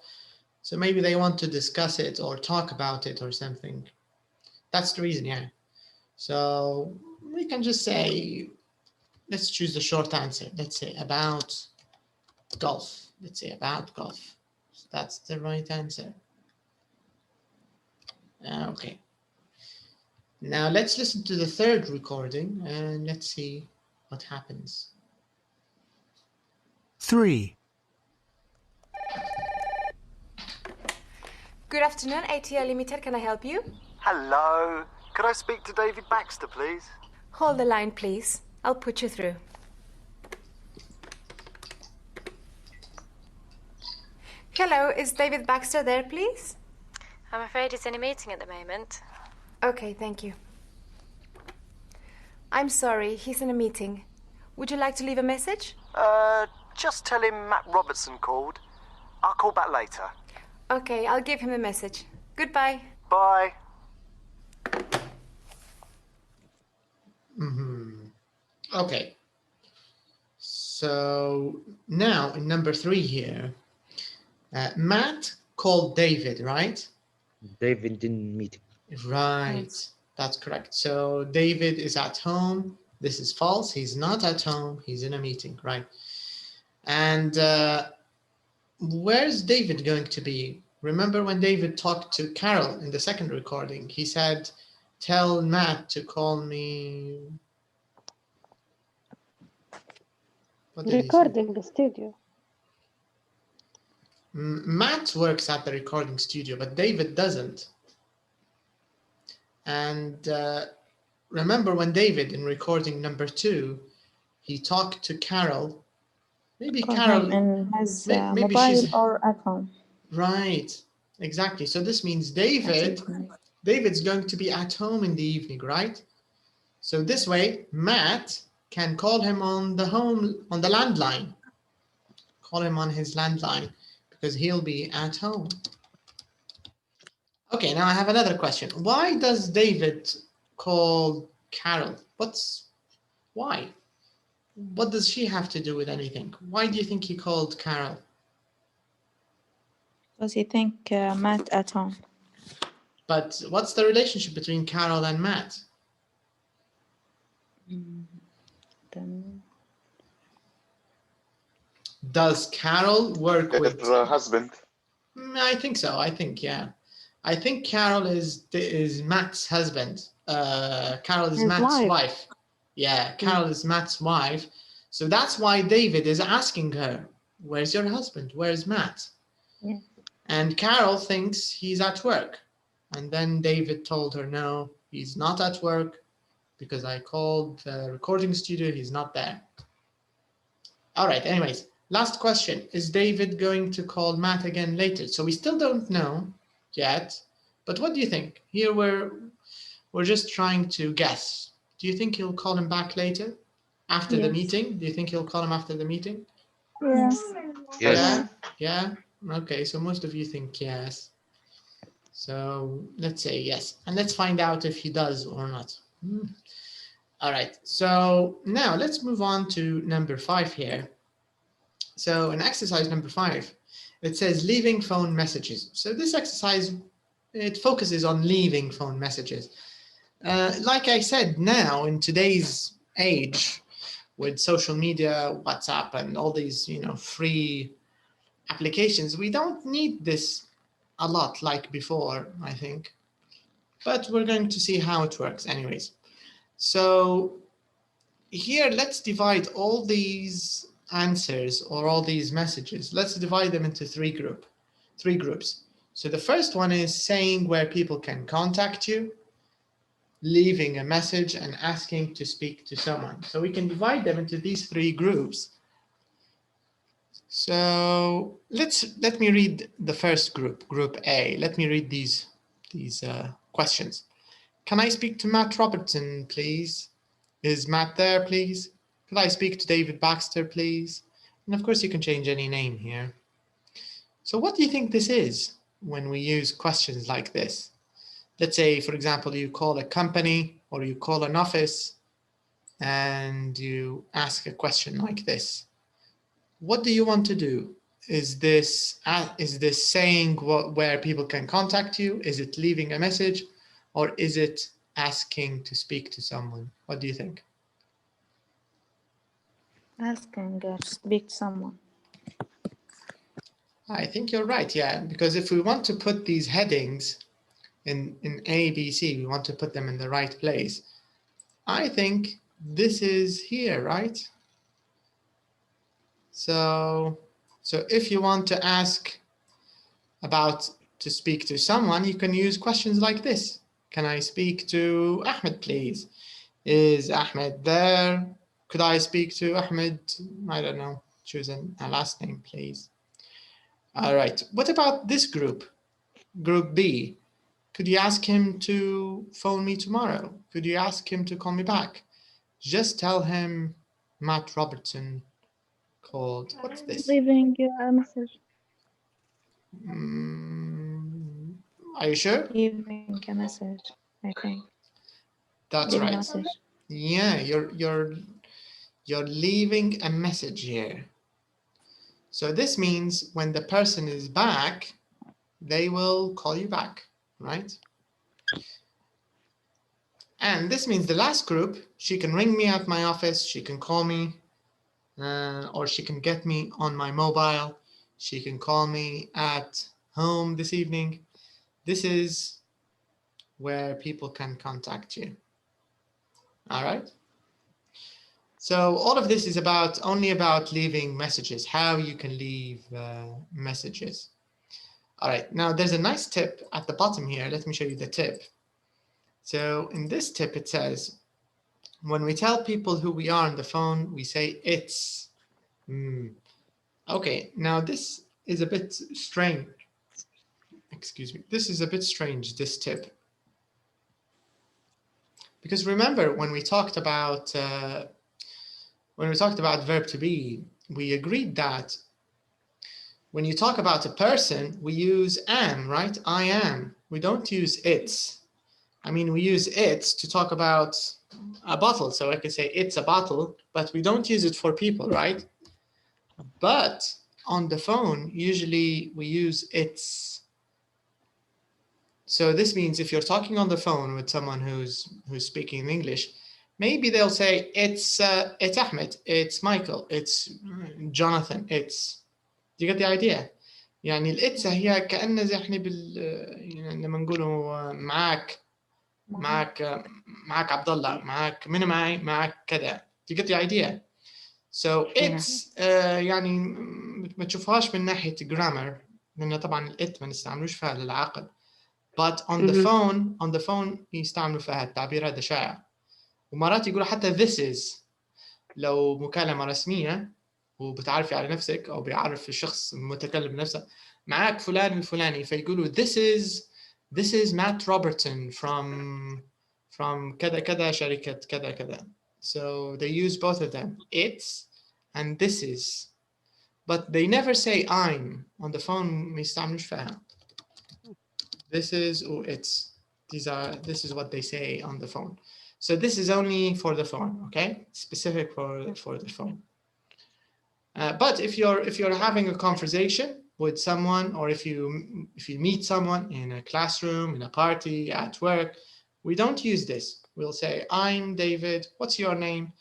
[SPEAKER 2] So maybe they want to discuss it or talk about it or something. That's the reason, yeah. So we can just say, let's choose the short answer. Let's say about golf. Let's say about golf. That's the right answer. Okay. Now let's listen to the third recording and let's see what happens.
[SPEAKER 8] 3.
[SPEAKER 12] Good afternoon, ATL Limited. Can I help you?
[SPEAKER 11] Hello. Could I speak to David Baxter, please?
[SPEAKER 12] Hold the line, please. I'll put you through. Hello, is David Baxter there, please?
[SPEAKER 13] I'm afraid he's in a meeting at the moment.
[SPEAKER 12] Okay, thank you. I'm sorry, he's in a meeting. Would you like to leave a message?
[SPEAKER 11] Just tell him Matt Robertson called. I'll call back later.
[SPEAKER 12] Okay, I'll give him a message. Goodbye.
[SPEAKER 11] Bye.
[SPEAKER 2] Okay. So now in number 3 here, Matt called David, right?
[SPEAKER 4] David in meeting.
[SPEAKER 2] Right, that's correct. So David is at home. This is false. He's not at home. He's in a meeting, right? And where's David going to be? Remember when David talked to Carol in the second recording, he said, tell Matt to call me. What did he say?
[SPEAKER 1] Recording studio.
[SPEAKER 2] Matt works at the recording studio, but David doesn't. And remember when David, in recording number 2, he talked to Carol. Maybe
[SPEAKER 6] Call
[SPEAKER 2] Carol
[SPEAKER 6] him in his
[SPEAKER 2] maybe
[SPEAKER 6] mobile
[SPEAKER 2] she's
[SPEAKER 6] or at home.
[SPEAKER 2] right. Exactly. So this means David's going to be at home in the evening, right? So this way, Matt can call him on the landline. Call him on his landline because he'll be at home. Okay, now I have another question. Why does David call Carol? Why? What does she have to do with anything? Why do you think he called Carol?
[SPEAKER 6] Because he think Matt at home.
[SPEAKER 2] But what's the relationship between Carol and Matt?
[SPEAKER 6] Then
[SPEAKER 2] Does Carol work with
[SPEAKER 3] her husband?
[SPEAKER 2] I think so. Yeah. I think Carol is Matt's husband. Carol is
[SPEAKER 1] His
[SPEAKER 2] Matt's
[SPEAKER 1] wife.
[SPEAKER 2] wife. Yeah, Carol is Matt's wife. So that's why David is asking her, where's your husband? Where's Matt?
[SPEAKER 6] Yeah.
[SPEAKER 2] And Carol thinks he's at work. And then David told her, no, he's not at work because I called the recording studio. He's not there. All right. Anyways, last question. Is David going to call Matt again later? So we still don't know yet. But what do you think? Here we're just trying to guess. Do you think he'll call him back later? After the meeting? Do you think he'll call him after the meeting?
[SPEAKER 6] Yes.
[SPEAKER 4] Yes.
[SPEAKER 2] Yeah? Okay, so most of you think yes. So let's say yes. And let's find out if he does or not. All right, so now let's move on to number 5 here. So in exercise number 5, it says leaving phone messages. So this exercise, it focuses on leaving phone messages. Like I said, now in today's age, with social media, WhatsApp, and all these, free applications, we don't need this a lot like before, I think. But we're going to see how it works anyways. So here, let's divide all these answers or all these messages. Let's divide them into three groups. So the first one is saying where people can contact you, leaving a message, and asking to speak to someone. So we can divide them into these 3 groups. So let me read the first group, Group A. Let me read these questions. Can I speak to Matt Robertson, please? Is Matt there, please? Could I speak to David Baxter, please? And of course, you can change any name here. So what do you think this is when we use questions like this? Let's say, for example, you call a company or you call an office and you ask a question like this. What do you want to do? Is this saying where people can contact you? Is it leaving a message? Or is it asking to speak to someone? What do you think?
[SPEAKER 6] Asking to speak to someone.
[SPEAKER 2] I think you're right, yeah, because if we want to put these headings in A, B, C, we want to put them in the right place. I think this is here, right? So if you want to ask to speak to someone, you can use questions like this. Can I speak to Ahmed, please? Is Ahmed there? Could I speak to Ahmed? I don't know. Choose a last name, please. All right. What about this group? Group B. Could you ask him to phone me tomorrow? Could you ask him to call me back? Just tell him Matt Robertson called. What's this?
[SPEAKER 6] Leaving a message.
[SPEAKER 2] Are you sure?
[SPEAKER 6] Leaving a message, I think.
[SPEAKER 2] That's
[SPEAKER 6] Leaving
[SPEAKER 2] right.
[SPEAKER 6] a message.
[SPEAKER 2] Yeah, you're leaving a message here. So this means when the person is back, they will call you back, right? And this means the last group, she can ring me at my office, she can call me, or she can get me on my mobile, she can call me at home this evening. This is where people can contact you. All right. So all of this is only about leaving messages, how you can leave messages. All right, now there's a nice tip at the bottom here. Let me show you the tip. So in this tip, it says, when we tell people who we are on the phone, we say it's. Okay, now this is a bit strange. Excuse me. This is a bit strange, this tip. Because remember, when we talked about verb to be, we agreed that when you talk about a person, we use am, right? I am. We don't use it's. I mean, we use it's to talk about a bottle. So I could say it's a bottle, but we don't use it for people, right? But on the phone, usually we use it's. So this means if you're talking on the phone with someone who's speaking English, maybe they'll say it's Ahmed, it's Michael, it's Jonathan, it's. Do you get the idea? يعني الإتس هي كأن زي احنا يعني لما نقوله معك عبد الله، معك من معي، معك كذا. Do you get the idea? So it's يعني ما تشوفهاش من ناحية grammar، لأن طبعا الإت ما نستعملوش فيها للعقل. But on the phone يستعملوا فيها التعبير هذا شائع. ومرات يقولوا حتى this is لو مكالمة رسمية وبتعرفي على نفسك أو بيعرف الشخص المتكلم نفسه معاك فلان الفلاني فيقولوا this is Matt Robertson from كذا كذا شركة كذا كذا. So they use both of them, it's and this is, but they never say I'm. On the phone ما يستعملوش فيها. This is or it's. This is what they say on the phone. So this is only for the phone, okay? Specific for the phone. But if you're having a conversation with someone, or if you meet someone in a classroom, in a party, at work, we don't use this. We'll say, I'm David. What's your name?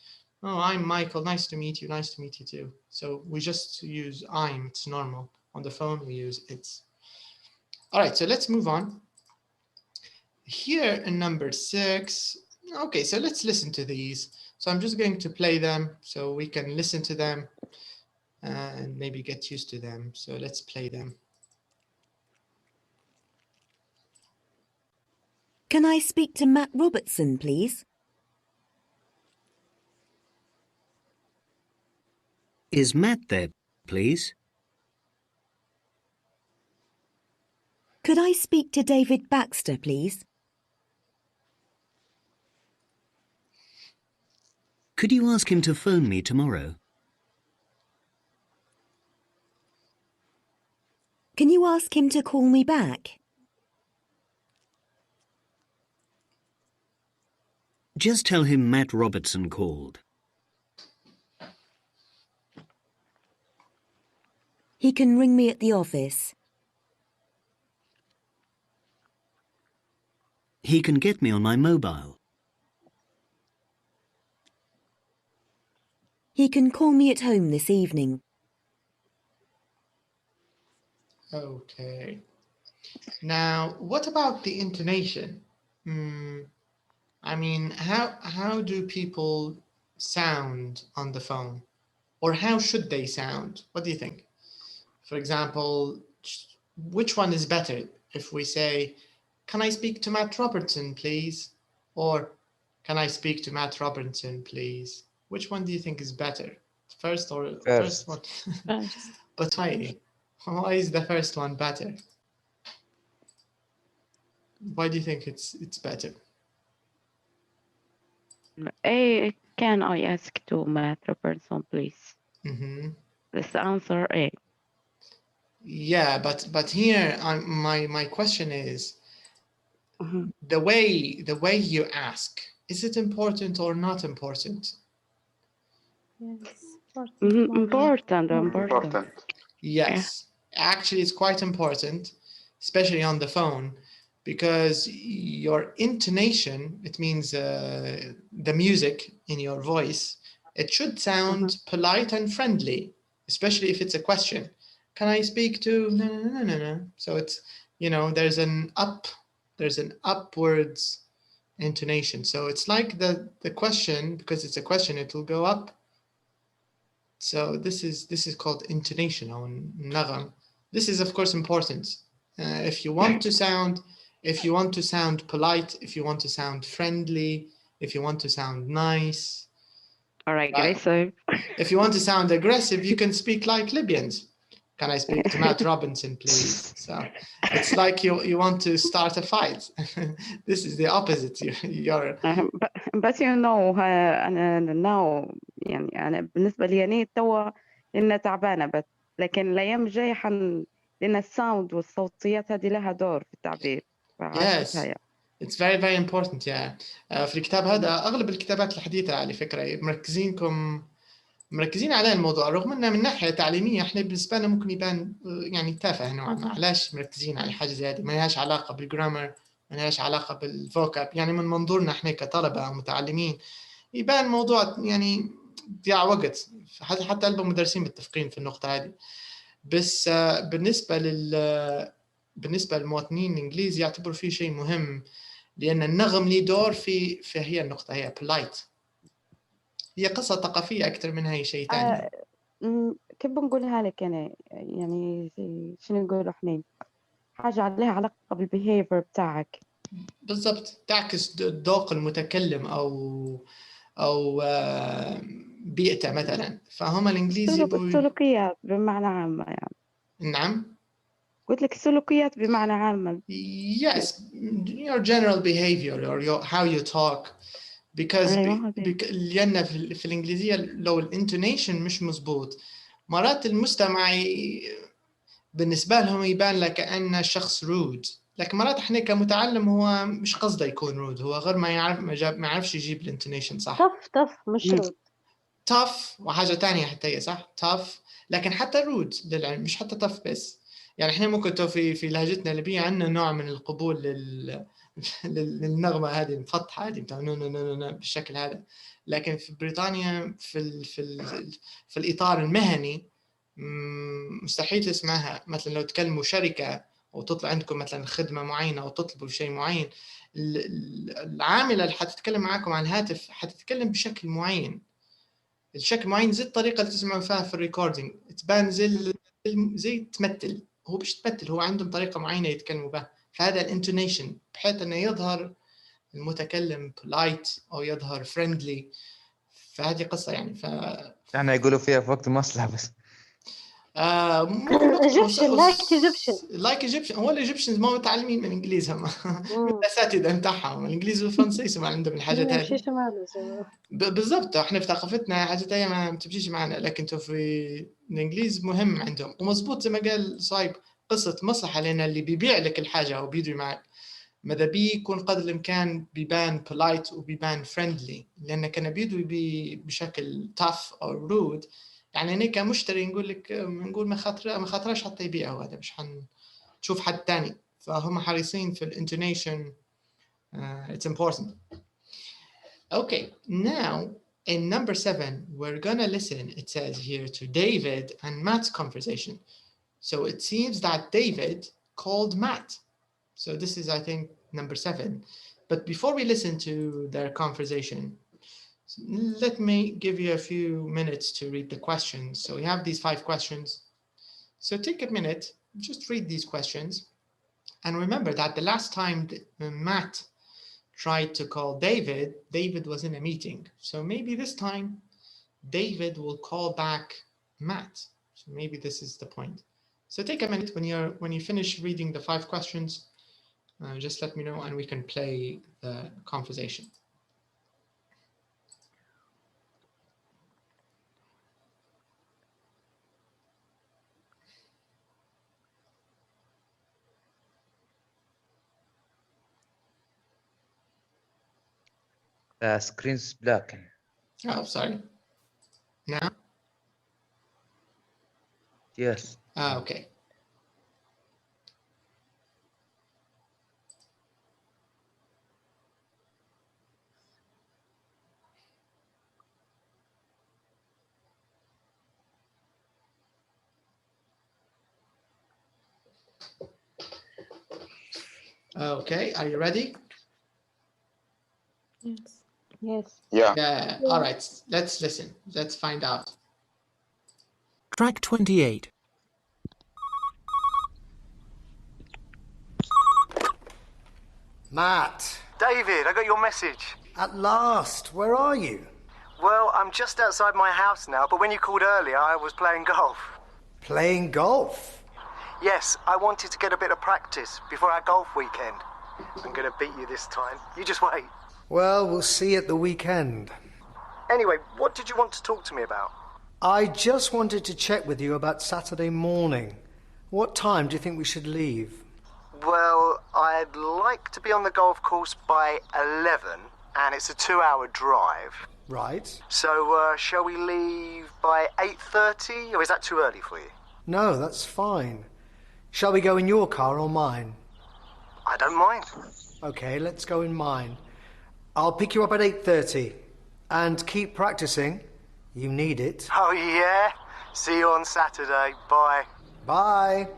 [SPEAKER 2] Oh, I'm Michael. Nice to meet you. Nice to meet you too. So we just use I'm. It's normal. On the phone, we use it's. All right, so let's move on. Here in number 6. Okay, so let's listen to these. So I'm just going to play them so we can listen to them and maybe get used to them. So let's play them.
[SPEAKER 14] Can I speak to Matt Robertson, please?
[SPEAKER 7] Is Matt there, please?
[SPEAKER 14] Could I speak to David Baxter, please?
[SPEAKER 7] Could you ask him to phone me tomorrow?
[SPEAKER 14] Can you ask him to call me back?
[SPEAKER 7] Just tell him Matt Robertson called.
[SPEAKER 14] He can ring me at the office.
[SPEAKER 7] He can get me on my mobile.
[SPEAKER 14] He can call me at home this evening.
[SPEAKER 2] Okay. Now, what about the intonation? I mean, how do people sound on the phone? Or how should they sound? What do you think? For example, which one is better if we say, can I speak to Matt Robertson, please? Or can I speak to Matt Robertson, please? Which one do you think is better? First or first one?
[SPEAKER 6] First.
[SPEAKER 2] But why is the first one better? Why do you think it's better?
[SPEAKER 5] Can I ask to Matt Robertson, please? This answer A.
[SPEAKER 2] Yeah, but here my question is, the way you ask, is it important or not important?
[SPEAKER 1] Yes,
[SPEAKER 5] Important.
[SPEAKER 2] Yes, actually it's quite important, especially on the phone, because your intonation, it means the music in your voice, it should sound polite and friendly, especially if it's a question. Can I speak to no. So it's, you know, there's an upwards intonation. So it's like the question, because it's a question, it will go up. So this is called intonation or nagam. This is of course important. If you want to sound polite, if you want to sound friendly, if you want to sound nice,
[SPEAKER 5] or aggressive.
[SPEAKER 2] If you want to sound aggressive, you can speak like Libyans. Can I speak to Matt Robinson, please? So it's like you want to start a fight. This is the opposite. You're
[SPEAKER 5] but you know أنا now يعني أنا بالنسبة لي يعني توا لأنها تعبانة بس لكن الأيام الجاية لأن الساوند والصوتيات هذه لها دور في التعبير.
[SPEAKER 2] Yes, it's very very important. Yeah. في الكتاب هذا أغلب الكتابات الحديثة على فكرة مركزين على الموضوع، رغم انه من ناحيه تعليميه احنا بالنسبه لنا ممكن يبان يعني تافه نوعا ما. علاش مركزين على حاجه زي هذه؟ ما لهاش علاقه بالجرامر، ما لهاش علاقه بالفوكاب. يعني من منظورنا احنا كطلبه متعلمين يبان موضوع يعني ضياع وقت، حتى المدرسين متفقين في النقطه هذه. بس بالنسبه للمواطنين الانجليز يعتبروا فيه شيء مهم، لان النغم له دور في هي النقطه، هي polite. هي قصة ثقافية أكثر منها أي شيء ثاني.
[SPEAKER 5] كيف بنقولها لك أنا؟ يعني شنو نقول حنين؟ حاجة عليها علاقة بالbehavior بتاعك.
[SPEAKER 2] بالضبط، تعكس ذوق المتكلم أو بيئته مثلا. فهم الإنجليزي
[SPEAKER 5] السلوكيات بمعنى عامة يعني.
[SPEAKER 2] نعم.
[SPEAKER 5] قلت لك السلوكيات بمعنى عامة.
[SPEAKER 2] Yes, your general behavior or how you talk. Because لأن في الإنجليزية لو الانتونيشن مش مزبوط، مرات المستمع بالنسبة لهم يبان لك كأن شخص رود، لكن مرات احنا كمتعلم هو مش قصده يكون رود، هو غير ما يعرفش يجيب الانتونيشن صح.
[SPEAKER 1] tough مش رود.
[SPEAKER 2] tough وحاجة تانية حتى هي صح tough، لكن حتى رود للعلم مش حتى tough بس. يعني احنا ممكن في لهجتنا الليبية عندنا نوع من القبول للنغمة هذه المفطحة هذه بتاع نو بالشكل هذا، لكن في بريطانيا في الإطار المهني مستحيل تسمعها. مثلا لو تكلموا شركة أو تطلع عندكم مثلا خدمة معينة أو تطلبوا شيء معين، العاملة اللي حتتكلم معاكم على الهاتف حتتكلم بشكل معين، الشكل معين زي الطريقة اللي تسمعوا فيها في الريكوردينج، تبان زي تمثل. هو مش تمثل، هو عندهم طريقة معينة يتكلموا بها، فهذا الانتونيشن بحيث أنه يظهر المتكلم polite أو يظهر friendly. فهذه قصة يعني
[SPEAKER 4] يعني يقولوا فيها في وقت مصلحة بس.
[SPEAKER 2] لايك ايجيبشن. هو الايجيبشنز ما متعلمين من انجليز، هم الاساتذه بتاعهم الانجليز والفرنسي يسمع عندهم الحاجات هذه بالضبط. احنا في ثقافتنا حاجات هي ما بتمشيش معنا، لكن تو في الانجليز مهم عندهم. ومزبوط زي ما قال صايب قصه مصلحه، لان اللي بيبيع لك الحاجه او بيدوي معك ماذا بيه يكون قدر الامكان بيبان polite وبيبان friendly، لان كان بيدوي بشكل tough او rude، يعني أنا كمشتري نقول ما خاطرش حتى يبيعه هذا، مش حنشوف حد تاني. فهم حريصين في الانتونيشن. It's important. Okay, now in number 7 we're gonna listen, it says here, to David and Matt's conversation. So it seems that David called Matt. So this is, I think, number 7. But before we listen to their conversation, let me give you a few minutes to read the questions. So we have these 5 questions. So take a minute, just read these questions. And remember that the last time Matt tried to call David, David was in a meeting. So maybe this time David will call back Matt. So maybe this is the point. So take a minute when you finish reading the 5 questions, just let me know and we can play the conversation.
[SPEAKER 4] The screen's black.
[SPEAKER 2] Oh, sorry. Now?
[SPEAKER 4] Yes.
[SPEAKER 2] Okay. Okay, are you ready?
[SPEAKER 6] Yes.
[SPEAKER 1] Yes.
[SPEAKER 3] Yeah.
[SPEAKER 2] All right, let's listen. Let's find out.
[SPEAKER 8] Track 28.
[SPEAKER 11] Matt. David, I got your message.
[SPEAKER 15] At last, where are you?
[SPEAKER 11] Well, I'm just outside my house now, but when you called earlier, I was playing golf.
[SPEAKER 15] Playing golf?
[SPEAKER 11] Yes, I wanted to get a bit of practice before our golf weekend. I'm going to beat you this time. You just wait.
[SPEAKER 15] Well, we'll see at the weekend.
[SPEAKER 11] Anyway, what did you want to talk to me about?
[SPEAKER 15] I just wanted to check with you about Saturday morning. What time do you think we should leave?
[SPEAKER 11] Well, I'd like to be on the golf course by 11, and it's a 2-hour drive.
[SPEAKER 15] Right.
[SPEAKER 11] So, shall we leave by 8:30, or is that too early for you?
[SPEAKER 15] No, that's fine. Shall we go in your car or mine?
[SPEAKER 11] I don't mind.
[SPEAKER 15] Okay, let's go in mine. I'll pick you up at 8:30. And keep practicing. You need it.
[SPEAKER 11] Oh, yeah? See you on Saturday. Bye.
[SPEAKER 15] Bye.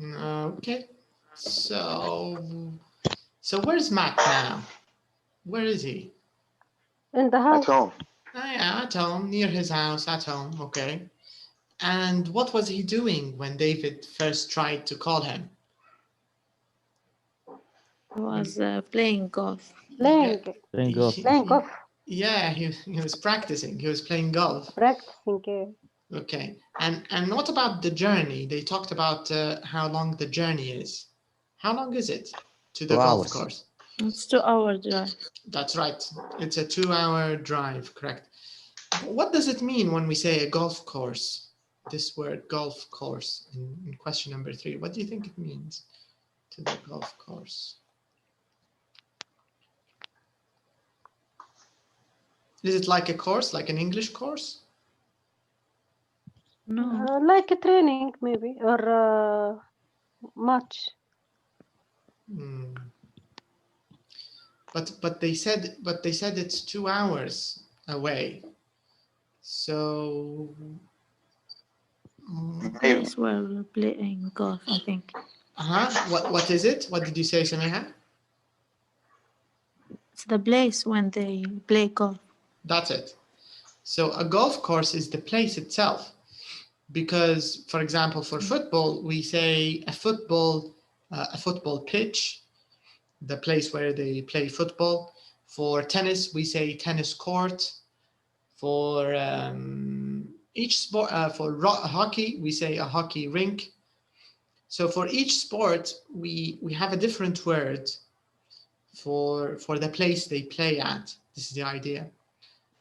[SPEAKER 2] Okay. So where's Matt now? Where is he?
[SPEAKER 1] In the house.
[SPEAKER 3] At home.
[SPEAKER 2] Oh, yeah, at home, near his house, at home. Okay. And what was he doing when David first tried to call him?
[SPEAKER 6] I was playing golf.
[SPEAKER 1] Playing
[SPEAKER 4] golf.
[SPEAKER 1] Playing golf.
[SPEAKER 2] Yeah, he was practicing. He was playing golf.
[SPEAKER 1] Practicing.
[SPEAKER 2] Okay. And what about the journey? They talked about how long the journey is. How long is it to the
[SPEAKER 4] 2
[SPEAKER 2] golf
[SPEAKER 4] hours.
[SPEAKER 2] course?
[SPEAKER 6] It's 2-hour drive.
[SPEAKER 2] That's right. It's a 2-hour drive, correct. What does it mean when we say a golf course? This word golf course in question number 3. What do you think it means to the golf course? Is it like a course, like an English course?
[SPEAKER 6] No.
[SPEAKER 1] Like a training maybe or match.
[SPEAKER 2] But they said it's 2 hours away. So
[SPEAKER 6] Place where we're playing golf, I think.
[SPEAKER 2] What is it? What did you say, Samiha?
[SPEAKER 6] It's the place when they play golf.
[SPEAKER 2] That's it. So a golf course is the place itself. Because, for example, for football, we say a football pitch, the place where they play football. For tennis, we say tennis court. For each sport, for hockey, we say a hockey rink. So for each sport, we have a different word for the place they play at. This is the idea.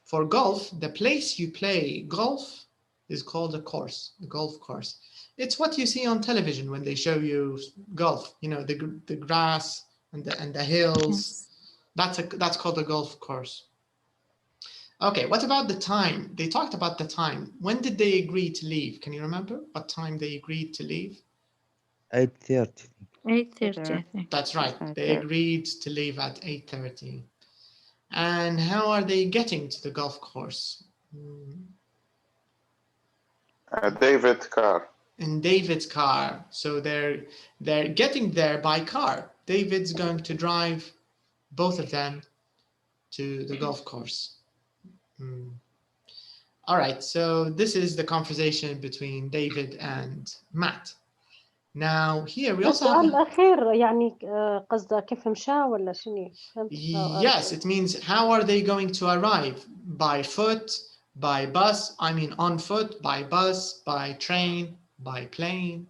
[SPEAKER 2] For golf, the place you play golf is called a course, a golf course. It's what you see on television when they show you golf. You know, the grass and the hills. Yes. That's called a golf course. Okay, what about the time? They talked about the time. When did they agree to leave? Can you remember what time they agreed to leave?
[SPEAKER 4] 8:30.
[SPEAKER 6] 8:30, I think.
[SPEAKER 2] That's right. They agreed to leave at 8:30. And how are they getting to the golf course?
[SPEAKER 3] David's car.
[SPEAKER 2] In David's car. So they're getting there by car. David's going to drive both of them to the golf course. All right, so this is the conversation between David and Matt. Now here we also have
[SPEAKER 1] الأخير يعني قصده كيف مشى ولا شنو؟
[SPEAKER 2] Yes, it means how are they going to arrive? By foot, by bus, I mean on foot, by bus, by train, by plane,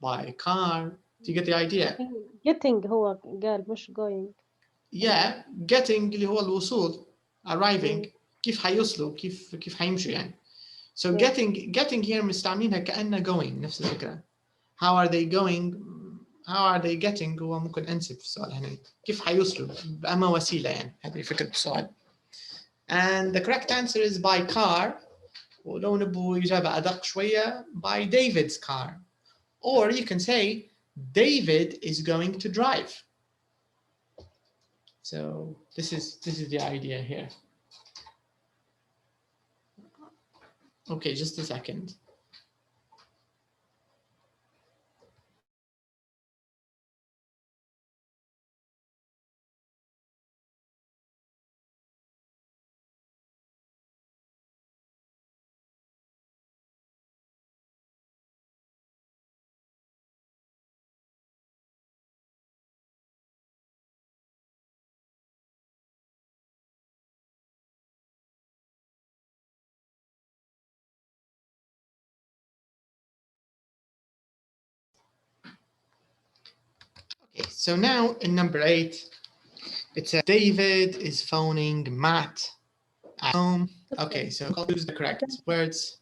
[SPEAKER 2] by car. Do you get the idea?
[SPEAKER 1] Getting هو قال مش going.
[SPEAKER 2] Yeah, getting اللي هو الوصول, arriving. كيف حيوصلوا؟ كيف حيمشوا يعني. So getting here مستعملينها كأنه going نفس الفكرة. How are they going? How are they getting? هو ممكن أنسب في السؤال هنا. كيف حيوصلوا؟ بأما وسيلة يعني. هذه فكرة السؤال. And the correct answer is by car. ولو نبغوا إجابة أدق شوية by David's car. Or you can say David is going to drive. So this is the idea here. Okay, just a second. Okay, so now in number 8, it says David is phoning Matt at home. Okay, so I'll use the correct words.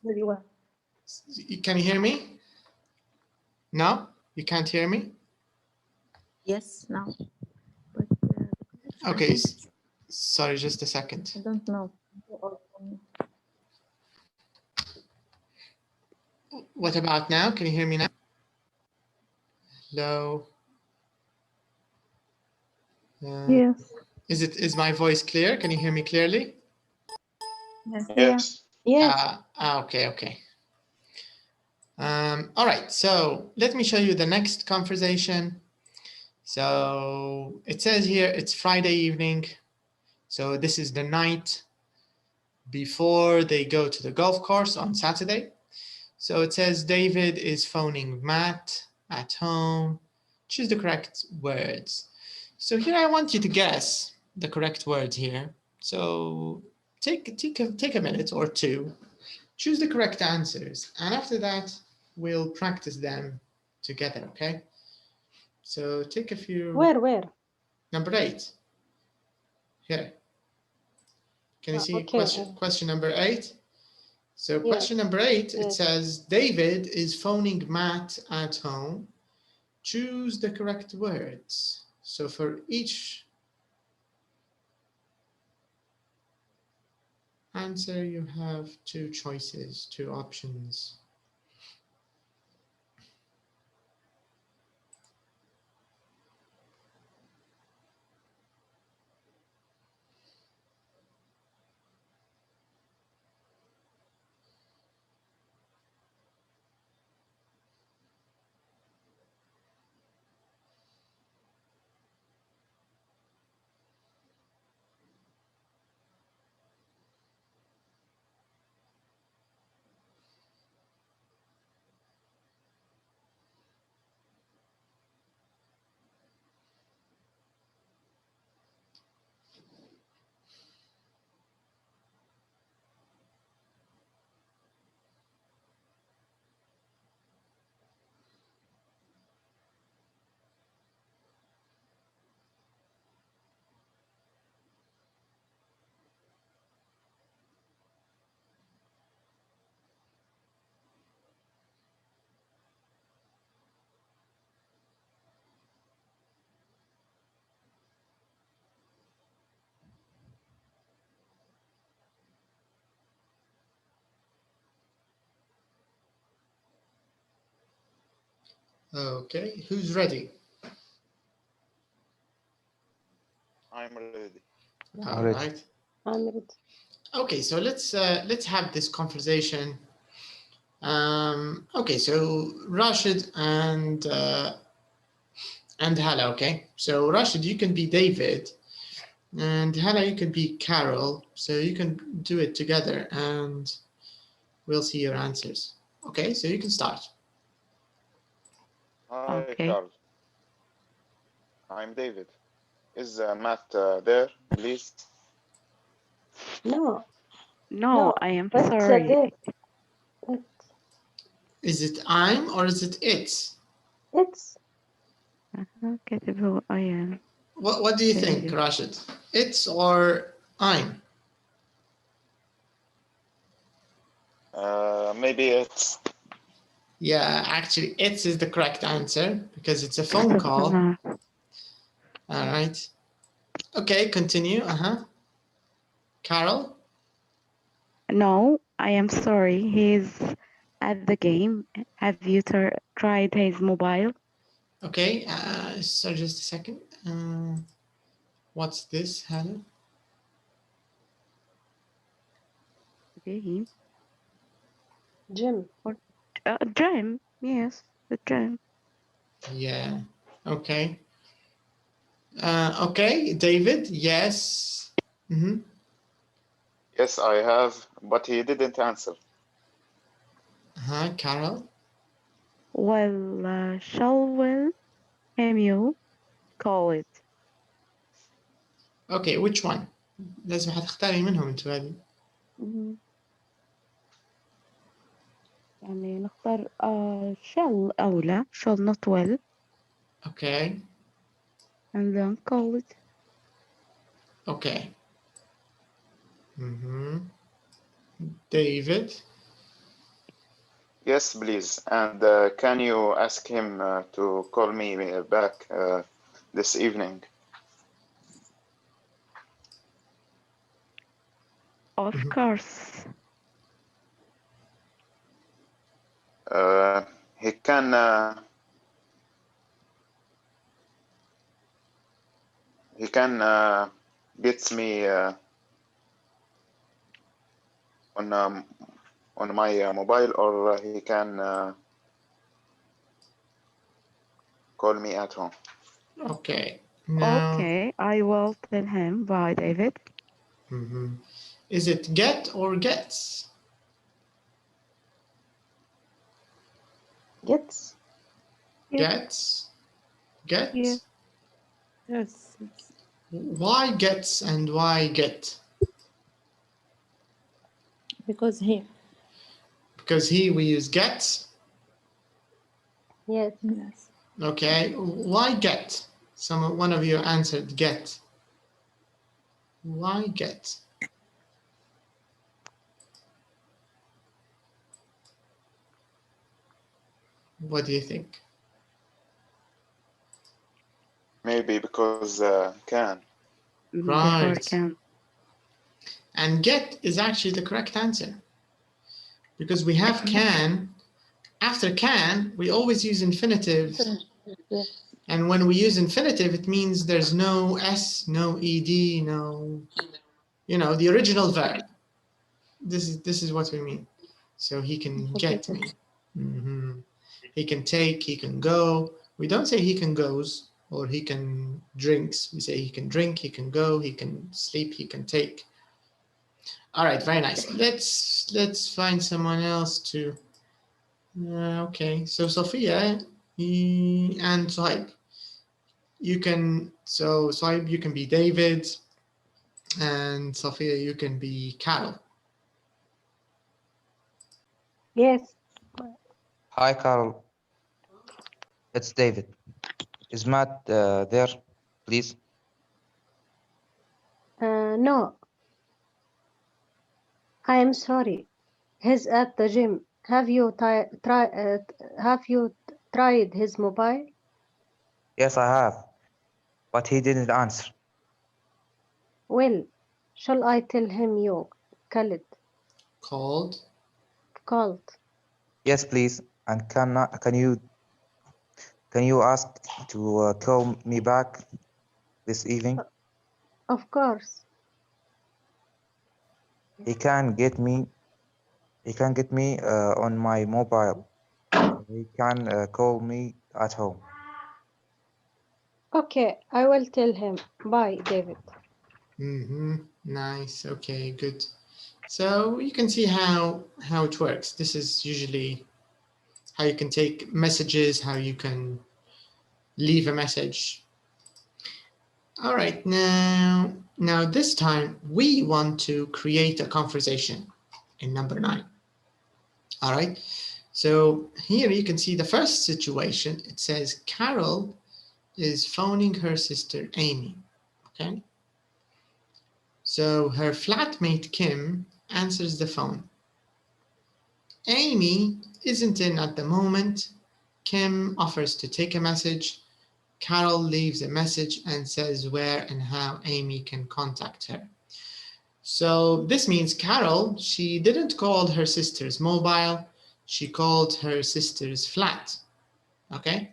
[SPEAKER 2] Can you hear me? No? You can't hear me?
[SPEAKER 6] Yes, no. But,
[SPEAKER 2] okay, sorry, just a second.
[SPEAKER 6] I don't know.
[SPEAKER 2] What about now? Can you hear me now? Hello?
[SPEAKER 6] Yes.
[SPEAKER 2] Is my voice clear? Can you hear me clearly?
[SPEAKER 3] Yes.
[SPEAKER 1] Yes.
[SPEAKER 2] Okay. All right, so let me show you the next conversation. So it says here it's Friday evening. So this is the night before they go to the golf course on Saturday. So it says David is phoning Matt at home. Choose the correct words. So here I want you to guess the correct words here. So take a minute or two, choose the correct answers, and after that we'll practice them together, okay? So take a few.
[SPEAKER 1] Where?
[SPEAKER 2] Number 8. Here. Can you see question number 8? So question number 8, it says David is phoning Matt at home. Choose the correct words. So for each answer, you have 2 choices, 2 options. Okay, who's ready?
[SPEAKER 3] I'm ready.
[SPEAKER 2] All right.
[SPEAKER 1] I'm ready.
[SPEAKER 2] Okay, so let's have this conversation. Okay, so Rashid and Hala. Okay, so Rashid, you can be David, and Hala, you can be Carol. So you can do it together, and we'll see your answers. Okay, so you can start.
[SPEAKER 3] Hi,
[SPEAKER 5] Okay.
[SPEAKER 3] Carl. I'm David. Is Matt there, please?
[SPEAKER 1] No.
[SPEAKER 5] No, I am
[SPEAKER 1] It's
[SPEAKER 5] sorry.
[SPEAKER 1] Dave.
[SPEAKER 2] Is it I'm or is it it's?
[SPEAKER 1] It's.
[SPEAKER 5] كاتبه I am.
[SPEAKER 2] What do you think, Rashid? It's or I'm?
[SPEAKER 3] Maybe it's.
[SPEAKER 2] Yeah, actually, it's is the correct answer because it's a phone call. All right. Okay, continue. Carol?
[SPEAKER 5] No, I am sorry. He's at the game. Have you tried his mobile?
[SPEAKER 2] Okay, so just a second. What's this, Helen?
[SPEAKER 5] Game.
[SPEAKER 1] Gym.
[SPEAKER 5] Gym. Yes, the gym.
[SPEAKER 2] Yeah. Okay. Okay, David. Yes.
[SPEAKER 3] Yes, I have, but he didn't answer.
[SPEAKER 2] Carol?
[SPEAKER 5] Well, shall you call it?
[SPEAKER 2] Okay, which one؟ لازم هتختاري منهم انتوا هذه.
[SPEAKER 5] يعني نختار shall أولى shall not well.
[SPEAKER 2] Okay.
[SPEAKER 5] And then call it.
[SPEAKER 2] Okay. David?
[SPEAKER 3] Yes, please. And can you ask him to call me back this evening?
[SPEAKER 5] Of course.
[SPEAKER 3] He can get me on my mobile, or he can call me at home.
[SPEAKER 2] Okay. Now,
[SPEAKER 5] Okay, I will tell him. Bye, David.
[SPEAKER 2] Is it get or gets?
[SPEAKER 1] Gets.
[SPEAKER 2] Gets? Get?
[SPEAKER 6] Yeah. Yes.
[SPEAKER 2] Why gets and why get?
[SPEAKER 6] Because he.
[SPEAKER 2] Because we use gets?
[SPEAKER 1] Yes.
[SPEAKER 6] Yes.
[SPEAKER 2] Okay. Why get? One of you answered get. Why get? What do you think?
[SPEAKER 3] Maybe because can.
[SPEAKER 2] Right.
[SPEAKER 5] Can.
[SPEAKER 2] And get is actually the correct answer. Because we have can. After can, we always use infinitive.
[SPEAKER 1] Yes.
[SPEAKER 2] And when we use infinitive, it means there's no S, no ED, no, the original verb. This is what we mean. So he can get me. He can take, he can go. We don't say he can goes or he can drinks. We say he can drink, he can go, he can sleep, he can take. All right, very nice. Let's find someone else to. Okay, so Sophia and Sohaib. Sohaib, you can be David, and Sophia, you can be Carol.
[SPEAKER 1] Yes.
[SPEAKER 4] Hi, Carol. It's David. Is Matt there, please?
[SPEAKER 1] No. I am sorry. He's at the gym. Have you tried his mobile?
[SPEAKER 4] Yes, I have. But he didn't answer.
[SPEAKER 1] Well, shall I tell him you
[SPEAKER 2] Called?
[SPEAKER 4] Yes, please. And can you ask to call me back this evening?
[SPEAKER 1] Of course.
[SPEAKER 4] He can get me. He can get me on my mobile. He can call me at home.
[SPEAKER 1] Okay, I will tell him. Bye, David.
[SPEAKER 2] Nice. Okay, good. So you can see how it works. This is usually how you can take messages, how you can leave a message. All right, now this time we want to create a conversation in number 9. All right, so here you can see the first situation. It says Carol is phoning her sister Amy. Okay, so her flatmate Kim answers the phone. Amy isn't in at the moment. Kim offers to take a message. Carol leaves a message and says where and how Amy can contact her. So this means Carol, she didn't call her sister's mobile, she called her sister's flat, okay?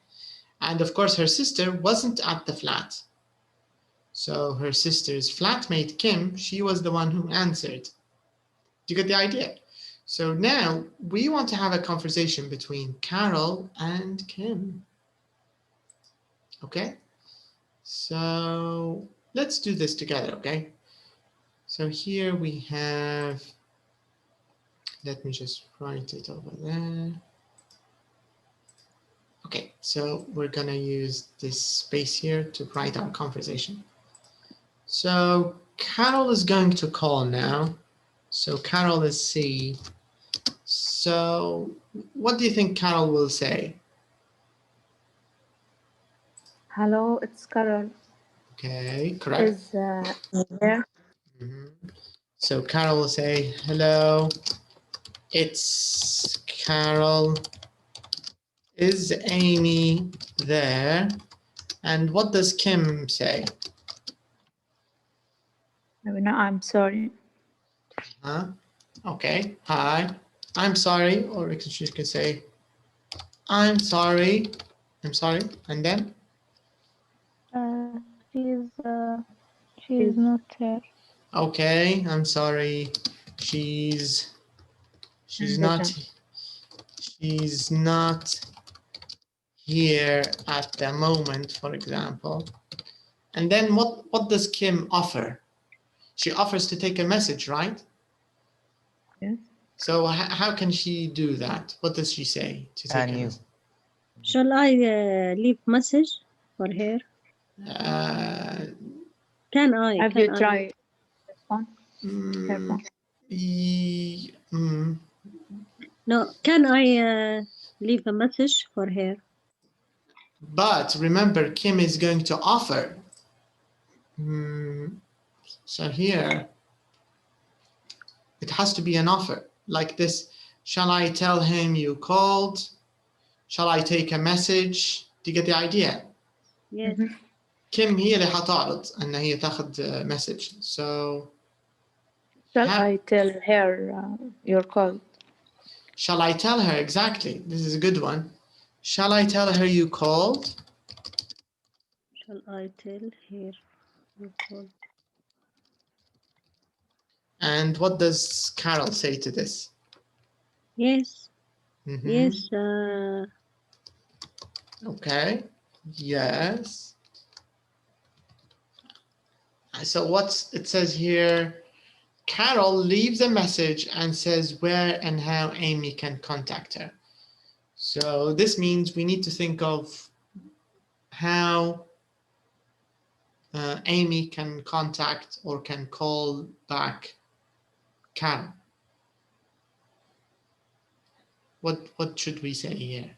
[SPEAKER 2] And of course her sister wasn't at the flat. So her sister's flatmate Kim, she was the one who answered. Do you get the idea? So now we want to have a conversation between Carol and Kim. Okay, so let's do this together, okay? So here we have, let me just write it over there. Okay, so we're gonna use this space here to write our conversation. So Carol is going to call now. So Carol is C. So what do you think Carol will say?
[SPEAKER 6] Hello, it's Carol.
[SPEAKER 2] Okay, correct.
[SPEAKER 6] Is there?
[SPEAKER 2] So Carol will say, hello, it's Carol. Is Amy there? And what does Kim say?
[SPEAKER 6] No, I'm sorry.
[SPEAKER 2] Okay, hi, I'm sorry, or she can say, I'm sorry, and then?
[SPEAKER 16] She's not here.
[SPEAKER 2] Okay, I'm sorry, she's not here at the moment, for example. And then what does Kim offer? She offers to take a message, right?
[SPEAKER 6] Yes.
[SPEAKER 2] So how can she do that? What does she say to take a message?
[SPEAKER 16] Shall I leave message for her? Can I?
[SPEAKER 6] Have you tried this one?
[SPEAKER 16] No, can I leave a message for her?
[SPEAKER 2] But remember, Kim is going to offer. So here, it has to be an offer like this. Shall I tell him you called? Shall I take a message? Do you get the idea?
[SPEAKER 16] Yes.
[SPEAKER 2] Kim هي اللي حتعرض ان هي تاخذ message. So
[SPEAKER 6] shall I tell her your call?
[SPEAKER 2] Shall I tell her? Exactly. This is a good one. Shall I tell her you called?
[SPEAKER 16] Shall I tell her you called?
[SPEAKER 2] And what does Carol say to this?
[SPEAKER 16] Yes. Yes.
[SPEAKER 2] Okay. Yes. So what it says here, Carol leaves a message and says where and how Amy can contact her. So this means we need to think of how Amy can contact or can call back Carol. What should we say here?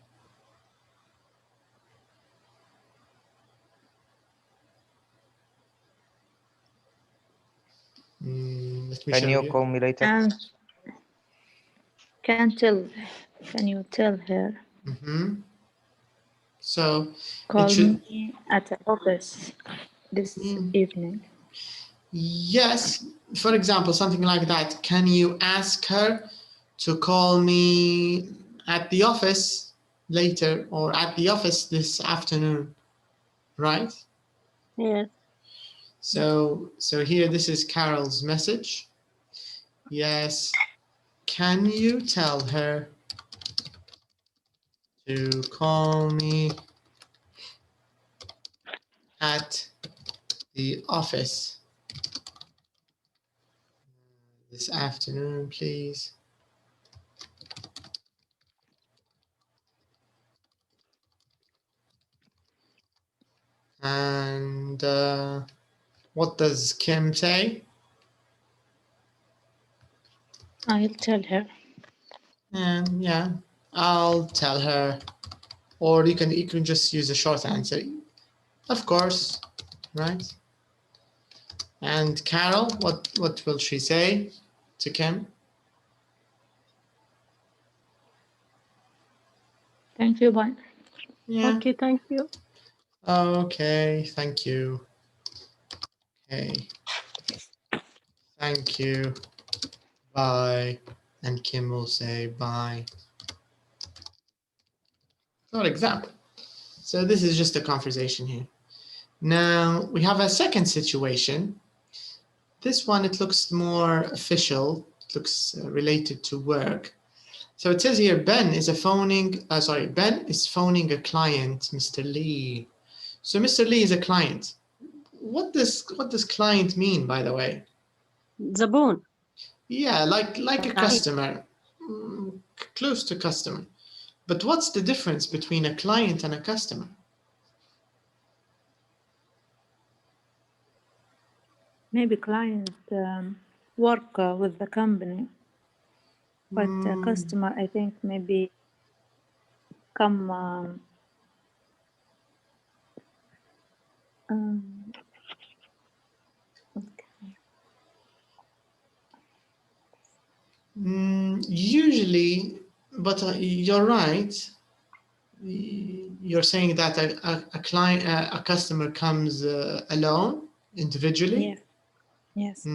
[SPEAKER 4] Can you call me later?
[SPEAKER 6] Can you tell her?
[SPEAKER 2] So
[SPEAKER 6] call me at the office this evening.
[SPEAKER 2] Yes, for example, something like that. Can you ask her to call me at the office later or at the office this afternoon, right?
[SPEAKER 16] Yes.
[SPEAKER 2] So here, this is Carol's message. Yes. Can you tell her to call me at the office this afternoon, please? And what does Kim say?
[SPEAKER 16] I'll tell her.
[SPEAKER 2] Yeah, I'll tell her. Or you can just use a short answer. Of course, right? And Carol, what will she say to Kim?
[SPEAKER 16] Thank you, bye.
[SPEAKER 2] Yeah.
[SPEAKER 1] Okay, thank you.
[SPEAKER 2] Okay, thank you. Okay. Thank you. Bye. And Kim will say bye. For example. So this is just a conversation here. Now we have a second situation. This one, it looks more official. It looks related to work. So it says here, Ben is phoning a client, Mr. Lee. So Mr. Lee is a client. What does client mean, by the way?
[SPEAKER 1] زبون.
[SPEAKER 2] Yeah, like a customer, close to customer. But what's the difference between a client and a customer?
[SPEAKER 6] Maybe client work with the company, but customer, I think maybe come
[SPEAKER 2] Usually, but you're right. You're saying that a client, a customer comes alone, individually?
[SPEAKER 6] Yeah. Yes.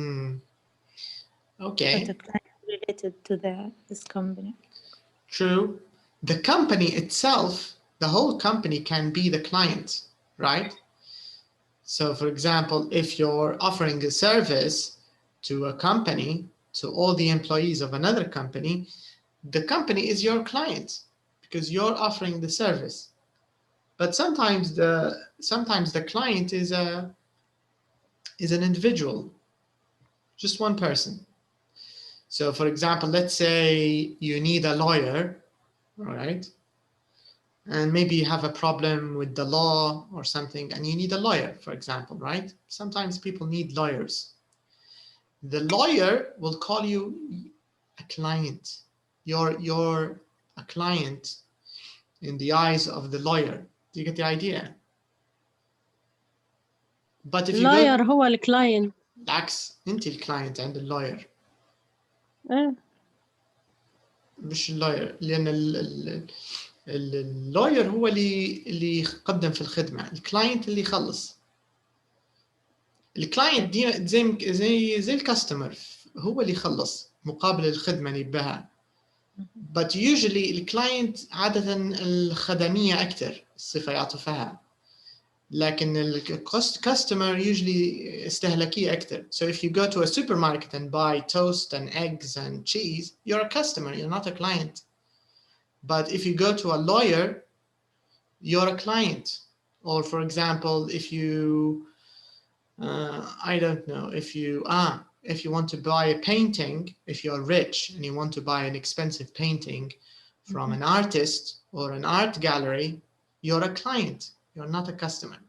[SPEAKER 2] Okay.
[SPEAKER 6] But the client related to this company.
[SPEAKER 2] True. The company itself, the whole company can be the client, right? So for example, if you're offering a service to a company, to all the employees of another company, the company is your client because you're offering the service. But sometimes the client is an individual, just one person. So for example, let's say you need a lawyer, all right? And maybe you have a problem with the law or something and you need a lawyer, for example, right? Sometimes people need lawyers. The lawyer will call you a client. You're a client in the eyes of the lawyer. Do you get the idea? But if you
[SPEAKER 1] lawyer هو الكلاينت.
[SPEAKER 2] بالعكس انت الكلاينت عند اللوير. مش اللوير، لان اللوير هو اللي يقدم في الخدمه، الكلاينت اللي يخلص. الكلاينت دي زي الكاستمر، هو اللي يخلص مقابل الخدمه اللي يبها. but usually الكلاينت عاده الخدميه اكثر الصفه يعطفها، لكن الكاستمر usually استهلاكية أكثر. So if you go to a supermarket and buy toast and eggs and cheese, you're a customer, you're not a client. But if you go to a lawyer, you're a client. Or for example, if you, I don't know, if you want to buy a painting, if you're rich and you want to buy an expensive painting from an artist or an art gallery, you're a client. You're not a customer.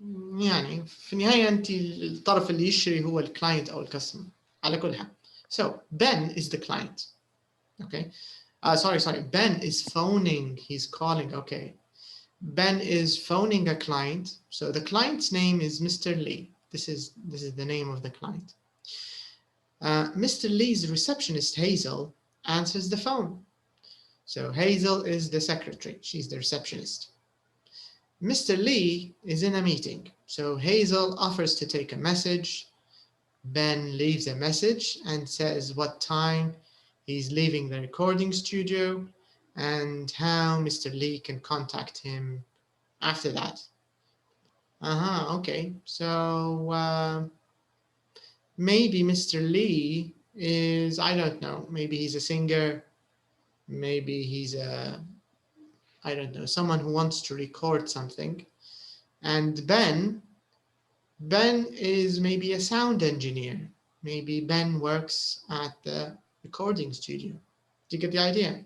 [SPEAKER 2] يعني في النهاية أنت الطرف اللي يشتري هو الكلاينت أو الكاستمر على كل حال. So Ben is the client. Okay. Sorry. Ben is phoning. He's calling. Okay. Ben is phoning a client. So the client's name is Mr. Lee. This is the name of the client. Mr. Lee's receptionist Hazel answers the phone. So Hazel is the secretary. She's the receptionist. Mr. Lee is in a meeting, so Hazel offers to take a message. Ben leaves a message and says what time he's leaving the recording studio and how Mr. Lee can contact him after that. Okay, so maybe Mr. Lee is, I don't know, maybe he's a singer, maybe he's I don't know, someone who wants to record something. And Ben is maybe a sound engineer. Maybe Ben works at the recording studio. Do you get the idea?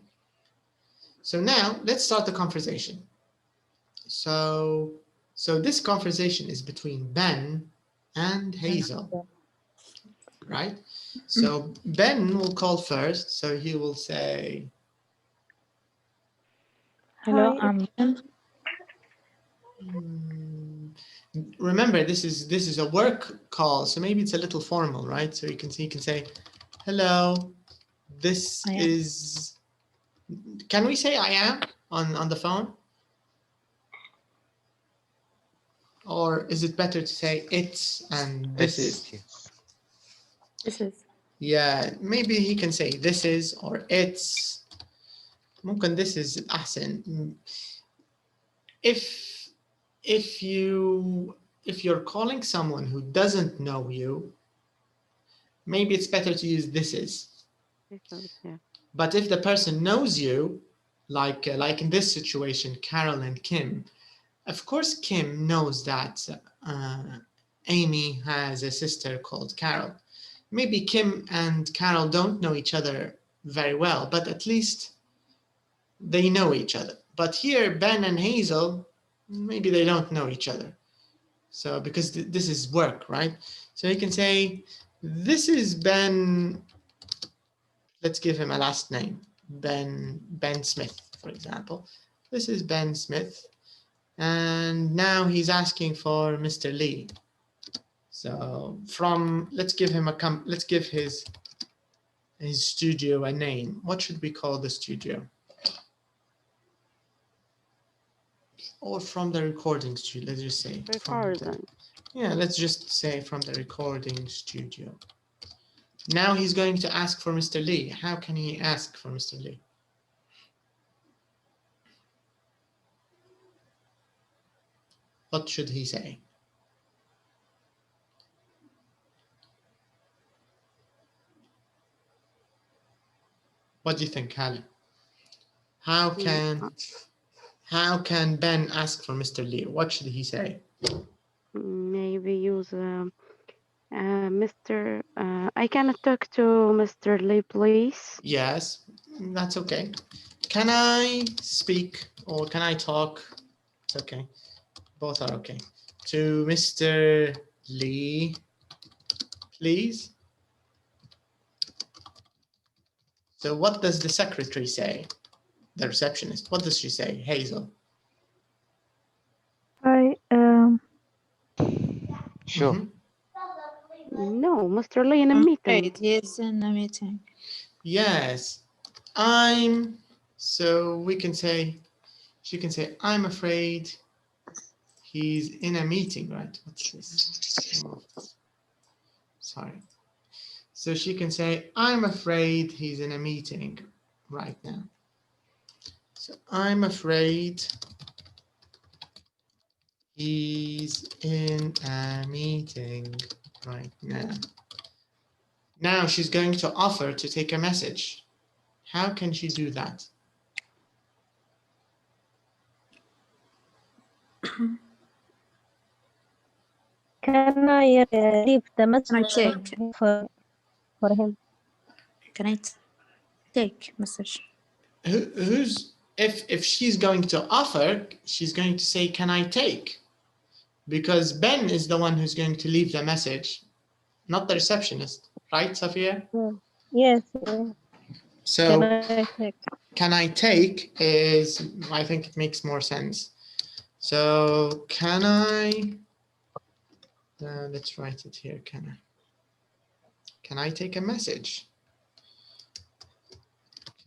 [SPEAKER 2] So now let's start the conversation. So this conversation is between Ben and Hazel, right? So Ben will call first. So he will say,
[SPEAKER 6] Hello,
[SPEAKER 1] Hi,
[SPEAKER 6] I'm Ben.
[SPEAKER 2] remember, this is a work call, so maybe it's a little formal, right? So you can say, hello, this
[SPEAKER 6] I am.
[SPEAKER 2] is, can we say I am on the phone? Or is it better to say it's and this is?
[SPEAKER 6] This is.
[SPEAKER 2] Yeah, maybe he can say this is or it's. ممكن this is أحسن. If you're calling someone who doesn't know you, maybe it's better to use this is. But if the person knows you, like in this situation, Carol and Kim, of course Kim knows that Amy has a sister called Carol. Maybe Kim and Carol don't know each other very well, but at least they know each other. But here, Ben and Hazel, maybe they don't know each other. So because this is work, right? So you can say, this is Ben, let's give him a last name, Ben Smith, for example. This is Ben Smith. And now he's asking for Mr. Lee. So let's give his studio a name. What should we call the studio? Or from the recording studio, let's just say. Let's just say from the recording studio. Now he's going to ask for Mr. Lee. How can he ask for Mr. Lee? What should he say? What do you think, Halle? How can Ben ask for Mr. Lee? What should he say?
[SPEAKER 5] Maybe use Mr. I can talk to Mr. Lee, please.
[SPEAKER 2] Yes, that's okay. Can I speak or can I talk? It's okay. Both are okay. To Mr. Lee, please. So what does the secretary say? The receptionist. What does she say? Hazel.
[SPEAKER 1] Hi.
[SPEAKER 4] Sure.
[SPEAKER 5] No, Mr. Lee in a meeting.
[SPEAKER 6] Yes, in a meeting.
[SPEAKER 2] Yes. So we can say, she can say, I'm afraid he's in a meeting, right? What's this? Sorry. So she can say, I'm afraid he's in a meeting right now. So I'm afraid he's in a meeting right now. Now she's going to offer to take a message. How can she do that?
[SPEAKER 16] Can I leave the message
[SPEAKER 6] Can I
[SPEAKER 16] for him?
[SPEAKER 6] Can I take message?
[SPEAKER 2] If she's going to offer, she's going to say, can I take? Because Ben is the one who's going to leave the message, not the receptionist, right, Safia?
[SPEAKER 16] Yes.
[SPEAKER 2] So
[SPEAKER 16] Can I take?
[SPEAKER 2] Can I take is, I think it makes more sense. So can I, let's write it here, can I take a message?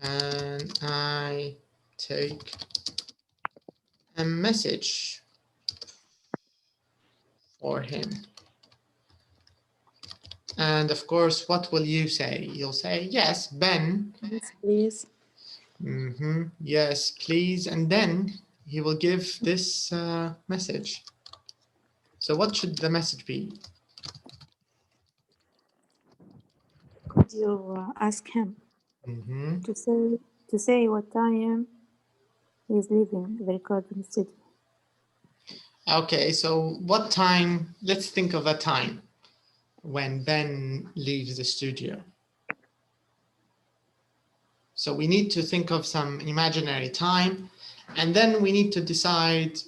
[SPEAKER 2] Can I take a message for him? And of course, what will you say? You'll say, yes, Ben.
[SPEAKER 6] Yes, please.
[SPEAKER 2] Yes, please. And then he will give this message. So what should the message be?
[SPEAKER 6] Could you ask him
[SPEAKER 2] Mm-hmm.
[SPEAKER 6] to say what time he's leaving the recording studio?
[SPEAKER 2] Okay, so what time? Let's think of a time when Ben leaves the studio. So we need to think of some imaginary time, and then we need to decide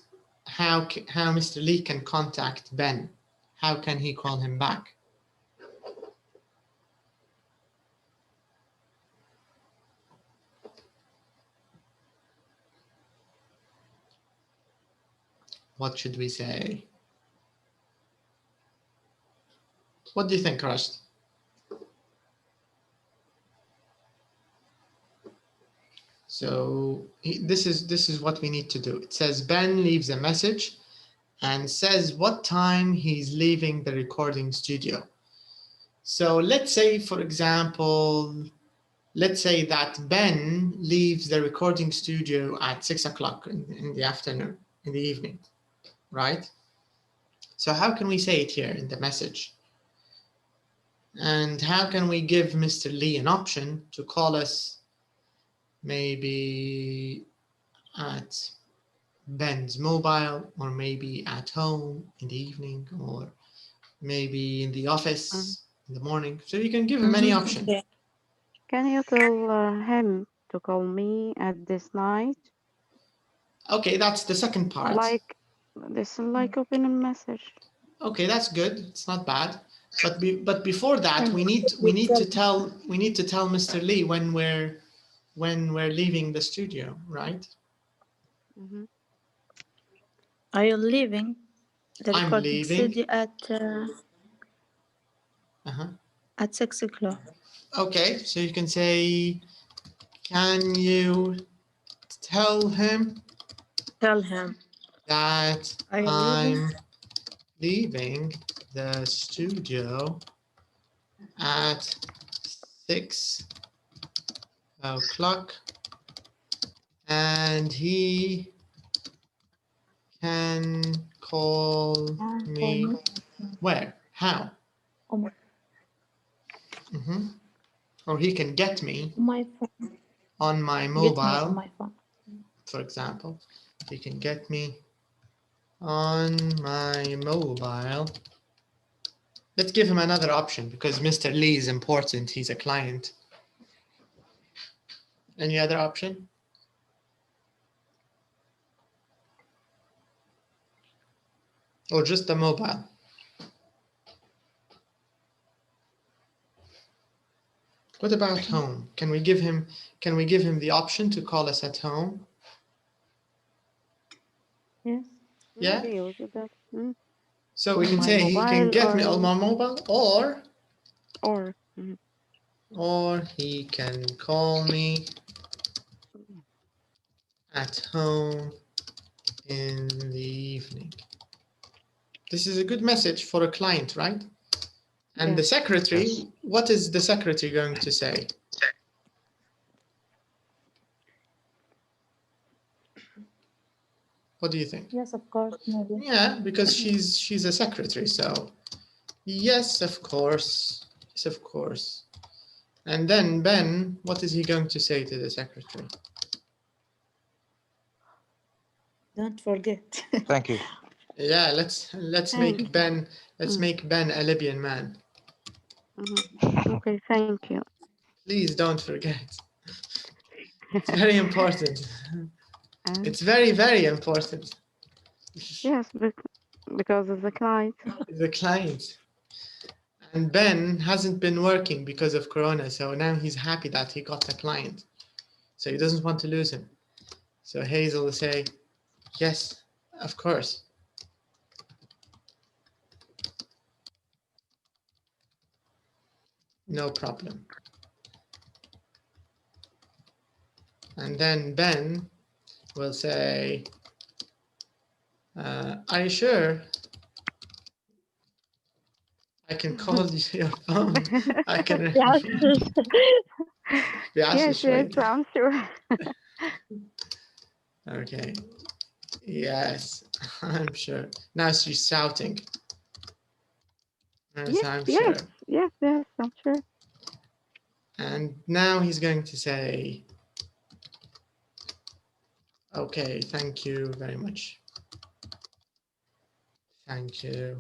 [SPEAKER 2] how Mr. Lee can contact Ben. How can he call him back? What should we say? What do you think, Rashid? So this is what we need to do. It says Ben leaves a message and says what time he's leaving the recording studio. So let's say, for example, let's say that Ben leaves the recording studio at 6 o'clock in the afternoon, in the evening, right? So how can we say it here in the message? And how can we give Mr. Lee an option to call us maybe at Ben's mobile, or maybe at home in the evening, or maybe in the office in the morning? So you can give him any option.
[SPEAKER 5] Okay. Can you tell him to call me at this night?
[SPEAKER 2] Okay, that's the second part.
[SPEAKER 5] Like this, like open a message.
[SPEAKER 2] Okay, that's good. It's not bad. But before that, we need to tell Mr. Lee when we're leaving the studio, right?
[SPEAKER 5] Mm-hmm.
[SPEAKER 6] Are you leaving the
[SPEAKER 2] I'm
[SPEAKER 6] recording
[SPEAKER 2] leaving.
[SPEAKER 6] studio at 6 o'clock?
[SPEAKER 2] Okay, so you can say, can you tell him that I'm leaving the studio at 6 o'clock, and he can call me where? How? Mm-hmm. Or he can get me
[SPEAKER 6] My phone.
[SPEAKER 2] on my
[SPEAKER 6] Get me on
[SPEAKER 2] mobile,
[SPEAKER 6] my phone.
[SPEAKER 2] for example. He can get me on my mobile. Let's give him another option because Mr. Lee is important. He's a client. Any other option? Or just the mobile? What about home? Can we give him the option to call us at home?
[SPEAKER 5] Yes.
[SPEAKER 2] Yeah.
[SPEAKER 5] Maybe we'll do that.
[SPEAKER 2] So we can
[SPEAKER 5] My
[SPEAKER 2] say he can
[SPEAKER 5] mobile
[SPEAKER 2] get me
[SPEAKER 5] or-
[SPEAKER 2] on my mobile, or he can call me at home in the evening. This is a good message for a client, right? And the secretary, what is the secretary going to say? What do you think?
[SPEAKER 6] Yes, of course, maybe.
[SPEAKER 2] Yeah, because she's a secretary, so yes, of course. Yes, of course. And then Ben, what is he going to say to the secretary?
[SPEAKER 6] Don't forget.
[SPEAKER 4] Thank you.
[SPEAKER 2] Yeah, let's make Ben a Libyan man.
[SPEAKER 5] Okay, thank you.
[SPEAKER 2] Please don't forget. It's very important. It's very, very important.
[SPEAKER 5] Yes, because of the client.
[SPEAKER 2] The client. And Ben hasn't been working because of Corona, so now he's happy that he got a client. So he doesn't want to lose him. So Hazel will say, yes, of course. No problem. And then Ben will say, are you sure? I can call your phone. I can.
[SPEAKER 5] Yes, I'm sure.
[SPEAKER 2] Okay. Yes, I'm sure. Now she's shouting. Yes, I'm sure.
[SPEAKER 5] Yes, I'm sure.
[SPEAKER 2] And now he's going to say, okay, thank you very much. Thank you.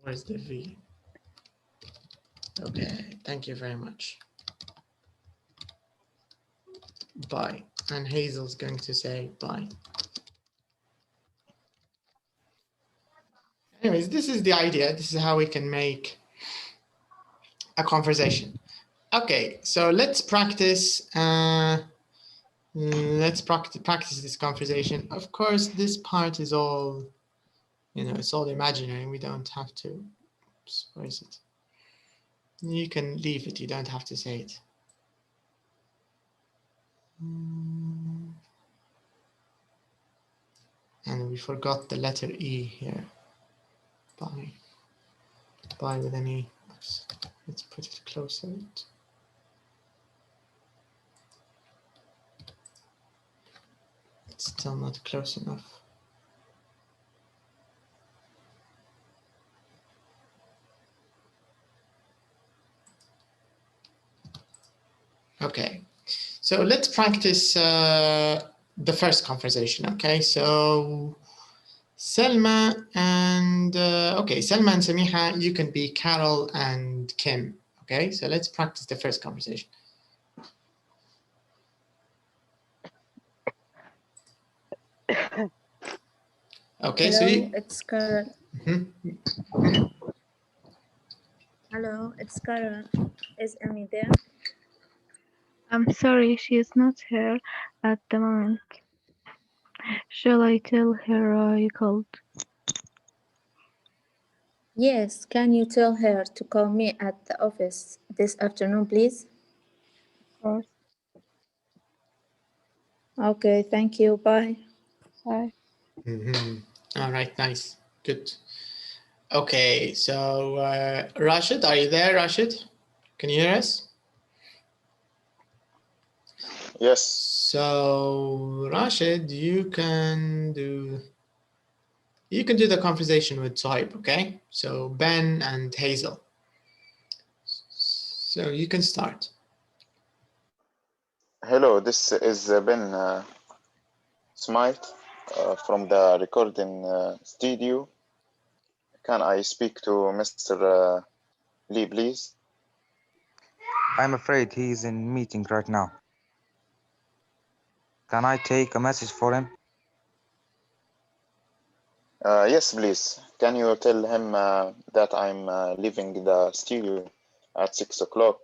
[SPEAKER 2] Where's the V? Okay, thank you very much. Bye. And Hazel's going to say bye. Anyways, this is the idea. This is how we can make a conversation. Okay, so let's practice. Let's practice this conversation. Of course, this part is all, it's all imaginary. We don't have to. Oops, where is it? You can leave it. You don't have to say it. And we forgot the letter E here. Bye. Bye with an E. Oops. Let's put it closer. It's still not close enough. Okay, so let's practice the first conversation. Okay, so Selma and Selma and Samiha, you can be Carol and Kim. Okay, so let's practice the first conversation. Okay,
[SPEAKER 6] hello,
[SPEAKER 2] so you...
[SPEAKER 6] it's Carol. Hello, it's Carol. Is Amy there?
[SPEAKER 17] I'm sorry, she is not here at the moment. Shall I tell her you called?
[SPEAKER 6] Yes, can you tell her to call me at the office this afternoon, please?
[SPEAKER 17] Of course.
[SPEAKER 6] Okay, thank you. Bye.
[SPEAKER 17] Bye.
[SPEAKER 2] All right, nice, good. Okay, so Rashid, are you there, Rashid? Can you hear us?
[SPEAKER 3] Yes.
[SPEAKER 2] So Rashid, you can do the conversation with Sohaib, okay? So Ben and Hazel. So you can start.
[SPEAKER 3] Hello, this is Ben Smite from the recording studio. Can I speak to Mr. Lee, please?
[SPEAKER 4] I'm afraid he's in meeting right now. Can I take a message for him?
[SPEAKER 3] Yes, please. Can you tell him that I'm leaving the studio at 6 o'clock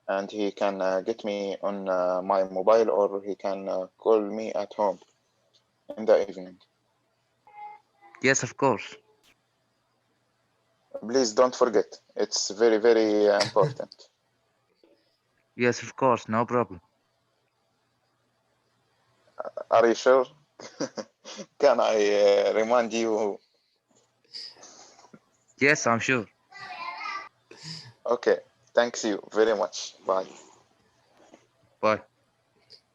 [SPEAKER 3] and he can get me on my mobile, or he can call me at home in the evening?
[SPEAKER 4] Yes, of course.
[SPEAKER 3] Please don't forget. It's very, very important.
[SPEAKER 4] Yes, of course, no problem.
[SPEAKER 3] Are you sure? Can I remind you?
[SPEAKER 4] Yes, I'm sure.
[SPEAKER 3] Okay, thanks you very much. Bye.
[SPEAKER 4] Bye.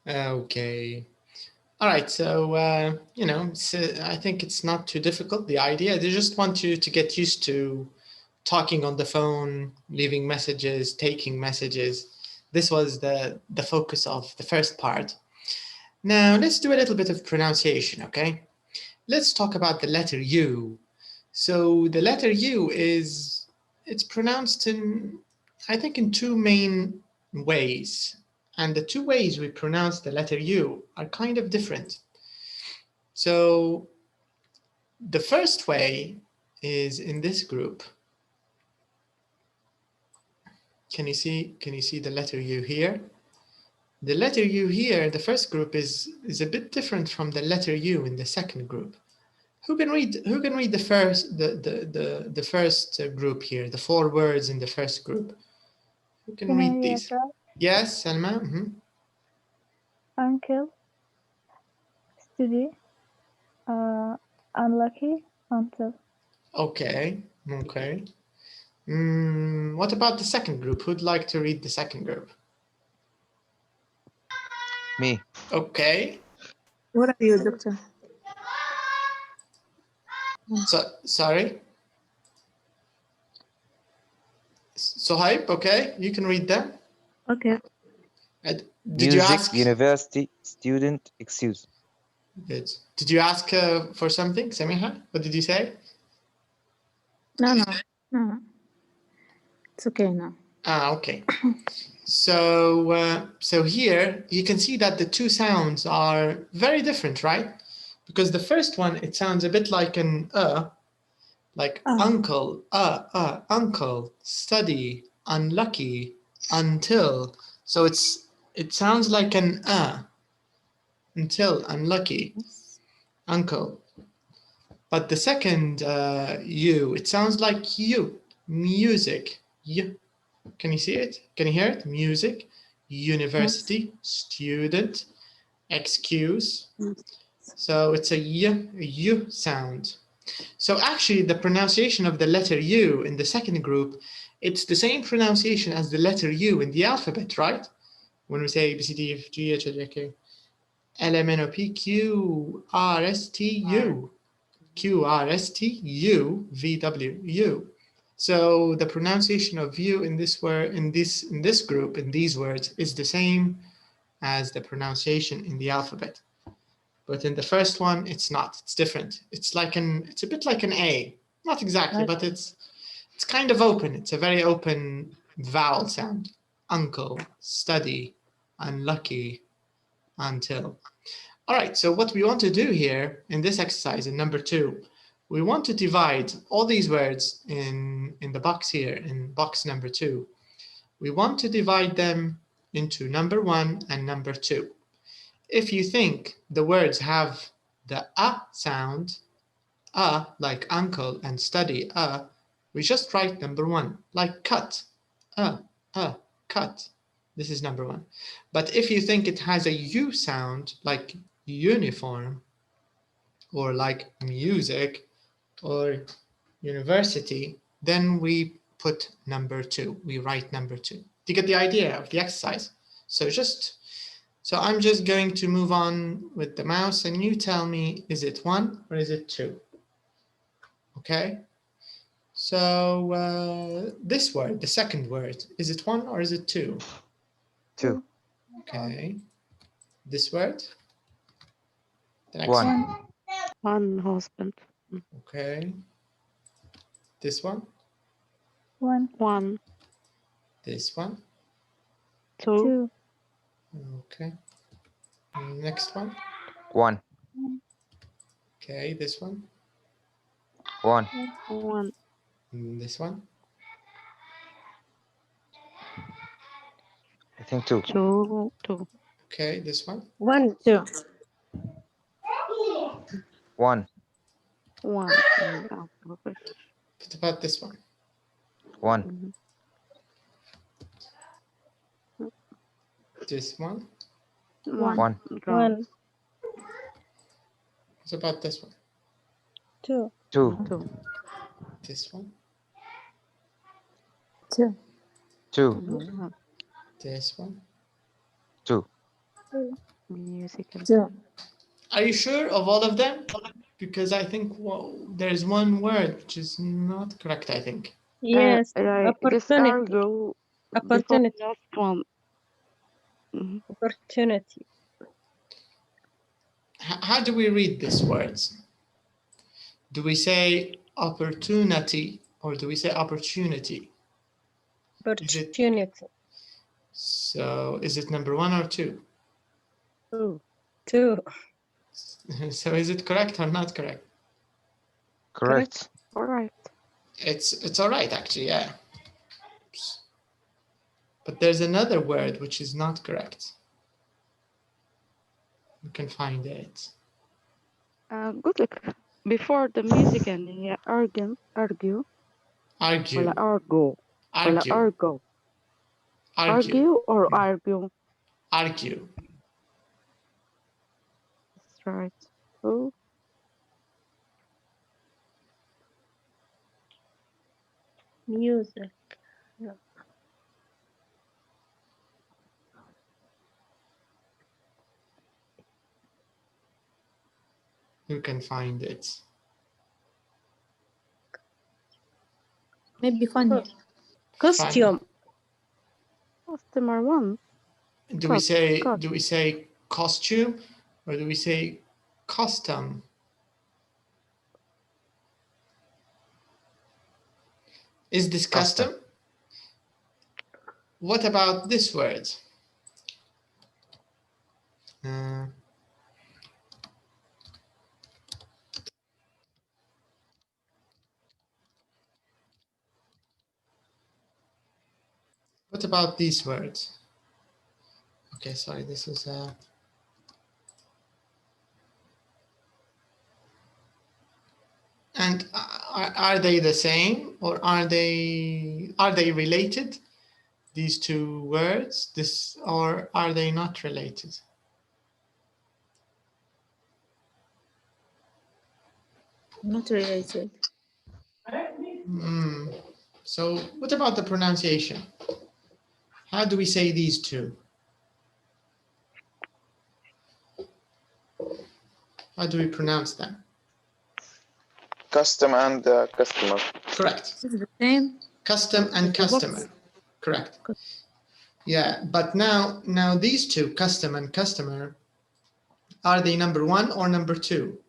[SPEAKER 2] Okay. All right, so, I think it's not too difficult, the idea. They just want you to get used to talking on the phone, leaving messages, taking messages. This was the focus of the first part. Now, let's do a little bit of pronunciation, okay? Let's talk about the letter U. So the letter U it's pronounced I think in two main ways. And the two ways we pronounce the letter U are kind of different. So the first way is in this group. Can you see the letter U here? The letter U here, the first group is a bit different from the letter U in the second group. Who can read the first group here, the 4 words in the first group? Who can read these? Yes, Salma.
[SPEAKER 17] Uncle, study, unlucky, until.
[SPEAKER 2] Okay. What about the second group? Who'd like to read the second group?
[SPEAKER 4] Me.
[SPEAKER 2] Okay.
[SPEAKER 6] What are you, doctor?
[SPEAKER 2] Sorry. Sohaib, okay, you can read them.
[SPEAKER 6] Okay.
[SPEAKER 2] Did
[SPEAKER 4] Music,
[SPEAKER 2] you ask?
[SPEAKER 4] university, student, excuse.
[SPEAKER 2] Good. Did you ask for something, Samiha? What did you say?
[SPEAKER 6] No. It's okay now.
[SPEAKER 2] Okay. So here you can see that the two sounds are very different, right? Because the first one, it sounds a bit like an like uncle, uncle, study, unlucky, until. So it sounds like an until, unlucky, uncle. But the second U, it sounds like you, music, you. Can you see it? Can you hear it? Music, university, student, excuse. So it's a U sound. So actually the pronunciation of the letter U in the second group, it's the same pronunciation as the letter U in the alphabet, right? When we say A, B, C, D, F, G, H, I, J, K, L, M, N, O, P, Q, R, S, T, U. Q, R, S, T, U, V, W, U. So the pronunciation of U in this word, in this group, in these words, is the same as the pronunciation in the alphabet. But in the first one, it's not. It's different. It's a bit like an A. Not exactly, but it's kind of open. It's a very open vowel sound. Uncle, study, unlucky, until. All right, so what we want to do here in this exercise in number 2, we want to divide all these words in the box here, in box number 2. We want to divide them into number 1 and number 2. If you think the words have the sound, like uncle and study, we just write number 1, like cut, cut. This is number 1. But if you think it has a U sound, like uniform, or like music, or university, then we put number 2. We write number 2. Do you get the idea of the exercise? So I'm just going to move on with the mouse, and you tell me, is it 1 or is it 2? Okay. So this word, the second word, is it 1 or is it 2?
[SPEAKER 4] 2.
[SPEAKER 2] Okay. This word? The next
[SPEAKER 4] 1.
[SPEAKER 5] One husband.
[SPEAKER 2] Okay. This one?
[SPEAKER 17] 1.
[SPEAKER 5] 1.
[SPEAKER 2] This one?
[SPEAKER 5] 2.
[SPEAKER 2] Okay. Next one?
[SPEAKER 4] 1.
[SPEAKER 2] Okay, this one?
[SPEAKER 4] 1.
[SPEAKER 5] 1.
[SPEAKER 2] This one?
[SPEAKER 4] I think 2.
[SPEAKER 5] 2. 2.
[SPEAKER 2] Okay, this one?
[SPEAKER 1] 1, 2.
[SPEAKER 4] 1.
[SPEAKER 5] 1. Yeah.
[SPEAKER 2] What about this one?
[SPEAKER 4] 1.
[SPEAKER 2] This one?
[SPEAKER 5] 1.
[SPEAKER 4] 1.
[SPEAKER 1] 1,
[SPEAKER 2] What about this one?
[SPEAKER 1] 2.
[SPEAKER 4] 2.
[SPEAKER 5] 2.
[SPEAKER 2] This one?
[SPEAKER 1] 2.
[SPEAKER 4] 2.
[SPEAKER 2] This one?
[SPEAKER 4] 2.
[SPEAKER 5] Music.
[SPEAKER 1] 2.
[SPEAKER 2] Are you sure of all of them? Because I think there's one word which is not correct, I think.
[SPEAKER 1] Yes,
[SPEAKER 5] Just
[SPEAKER 1] opportunity.
[SPEAKER 5] argue
[SPEAKER 1] Opportunity.
[SPEAKER 5] before last one.
[SPEAKER 1] Opportunity.
[SPEAKER 2] How do we read these words? Do we say opportunity or do we say opportunity?
[SPEAKER 1] Opportunity.
[SPEAKER 2] So is it number 1 or 2?
[SPEAKER 1] 2.
[SPEAKER 2] So is it correct or not correct?
[SPEAKER 4] Correct.
[SPEAKER 5] All right.
[SPEAKER 2] It's all right, actually, yeah. But there's another word which is not correct. You can find it.
[SPEAKER 5] Good luck. Before the music and the argue.
[SPEAKER 2] Argue.
[SPEAKER 5] ولا argue. ولا
[SPEAKER 2] Argue.
[SPEAKER 5] argue.
[SPEAKER 2] Argue.
[SPEAKER 5] Or argue.
[SPEAKER 2] Argue.
[SPEAKER 5] That's right. Oh.
[SPEAKER 1] Music. Yeah.
[SPEAKER 2] You can find it.
[SPEAKER 6] Maybe funny.
[SPEAKER 16] Costume.
[SPEAKER 5] Customer one.
[SPEAKER 2] Do we say costume or do we say custom? Is this custom? What about this word? What about these words? Okay, sorry, this is and are they the same or are they related? These two words, or are they not related?
[SPEAKER 6] Not related.
[SPEAKER 2] So what about the pronunciation? How do we say these two? How do we pronounce them?
[SPEAKER 3] Custom and customer.
[SPEAKER 2] Correct.
[SPEAKER 6] Is it the same?
[SPEAKER 2] Custom and customer. Correct. Yeah, but now these two, custom and customer, are they number one or number two?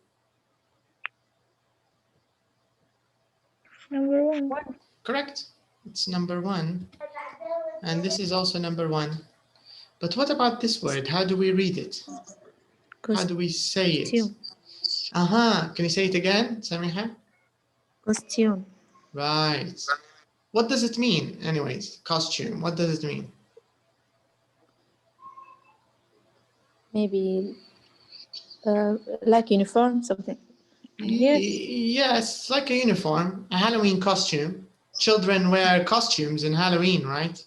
[SPEAKER 17] Number one.
[SPEAKER 2] Correct. It's number one. And this is also number one. But what about this word? How do we read it? How do we say it? Can you say it again, Samiha?
[SPEAKER 6] Costume.
[SPEAKER 2] Right. What does it mean, anyways? Costume. What does it mean?
[SPEAKER 6] Maybe like uniform, something.
[SPEAKER 2] Yes, like a uniform, a Halloween costume. Children wear costumes in Halloween, right?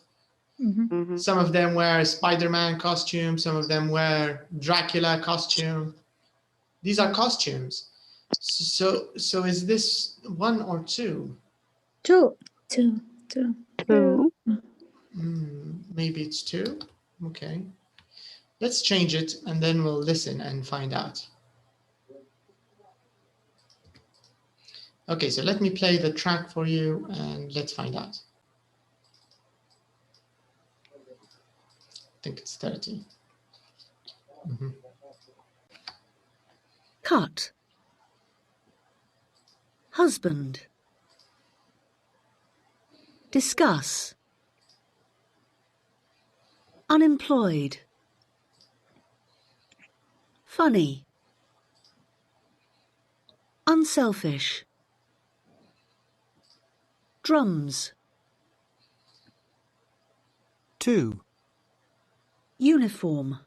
[SPEAKER 2] Some of them wear Spider-Man costume, some of them wear Dracula costume. These are costumes. So is this one or two?
[SPEAKER 6] Two.
[SPEAKER 2] Maybe it's two. Okay. Let's change it and then we'll listen and find out. Okay, so let me play the track for you and let's find out. I think it's 30.
[SPEAKER 14] Cut. Husband. Discuss. Unemployed. Funny. Unselfish. Drums.
[SPEAKER 8] 2.
[SPEAKER 14] Uniform.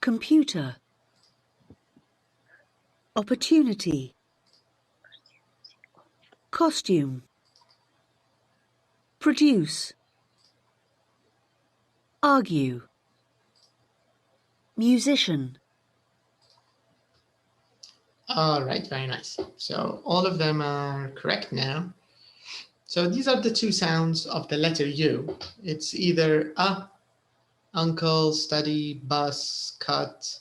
[SPEAKER 14] Computer. Opportunity. Costume. Produce. Argue. Musician.
[SPEAKER 2] All right, very nice. So all of them are correct now. So these are the two sounds of the letter U. It's either a, uncle, study, bus, cut,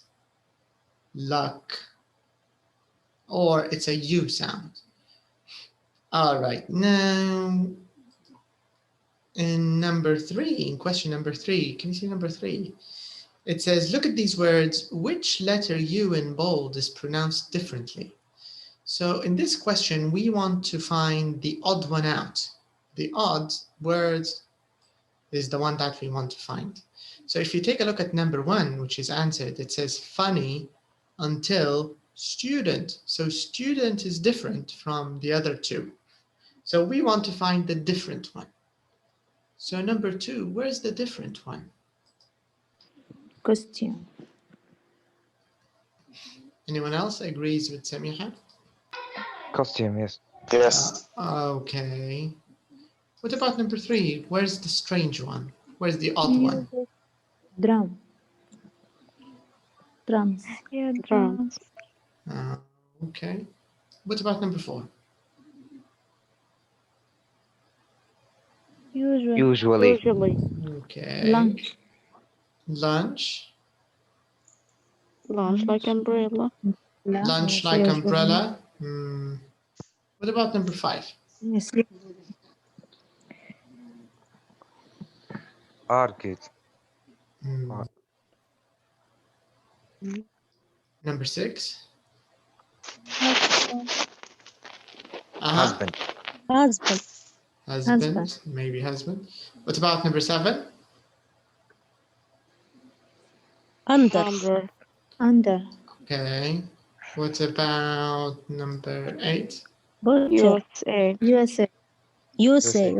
[SPEAKER 2] luck, or it's a U sound. All right, now in question number 3, can you see number 3? It says, look at these words, which letter U in bold is pronounced differently? So in this question, we want to find the odd one out. The odd word is the one that we want to find. So if you take a look at number 1, which is answered, it says funny until student. So student is different from the other two. So we want to find the different one. So number 2, where's the different one?
[SPEAKER 6] Costume.
[SPEAKER 2] Anyone else agrees with Samiha?
[SPEAKER 4] Costume, yes.
[SPEAKER 3] Yes.
[SPEAKER 2] Okay. What about number 3? Where's the strange one? Where's the odd one?
[SPEAKER 6] Drum. Drums.
[SPEAKER 17] Yeah, drums.
[SPEAKER 2] Okay. What about number 4?
[SPEAKER 5] Usually.
[SPEAKER 2] Okay.
[SPEAKER 6] Lunch.
[SPEAKER 2] Lunch.
[SPEAKER 5] Lunch like umbrella.
[SPEAKER 2] Lunch like umbrella. What about number 5?
[SPEAKER 6] Yes.
[SPEAKER 4] Argued.
[SPEAKER 2] Number 6.
[SPEAKER 4] Husband.
[SPEAKER 2] Husband. Maybe husband. What about number 7?
[SPEAKER 16] Under.
[SPEAKER 2] Okay. What about number 8?
[SPEAKER 16] Butcher.
[SPEAKER 6] USA.
[SPEAKER 2] USA.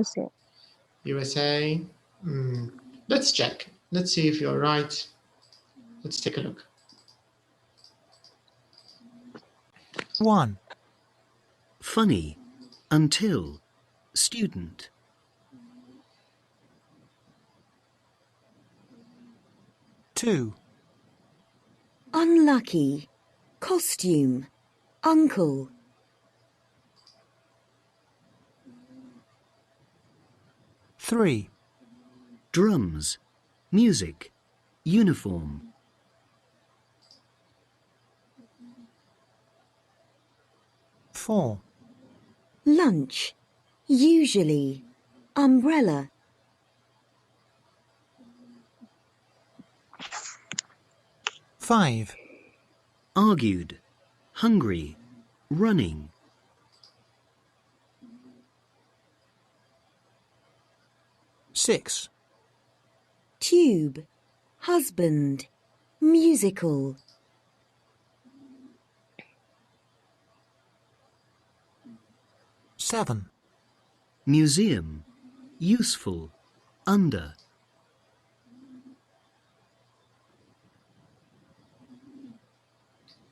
[SPEAKER 2] Let's check. Let's see if you're right. Let's take a look.
[SPEAKER 8] 1.
[SPEAKER 7] Funny. Until. Student.
[SPEAKER 8] 2.
[SPEAKER 14] Unlucky. Costume. Uncle.
[SPEAKER 8] 3.
[SPEAKER 7] Drums. Music. Uniform.
[SPEAKER 8] 4.
[SPEAKER 14] Lunch. Usually. Umbrella.
[SPEAKER 8] 5.
[SPEAKER 7] Argued. Hungry. Running.
[SPEAKER 8] 6.
[SPEAKER 14] Tube. Husband. Musical.
[SPEAKER 8] 7.
[SPEAKER 7] Museum. Useful. Under.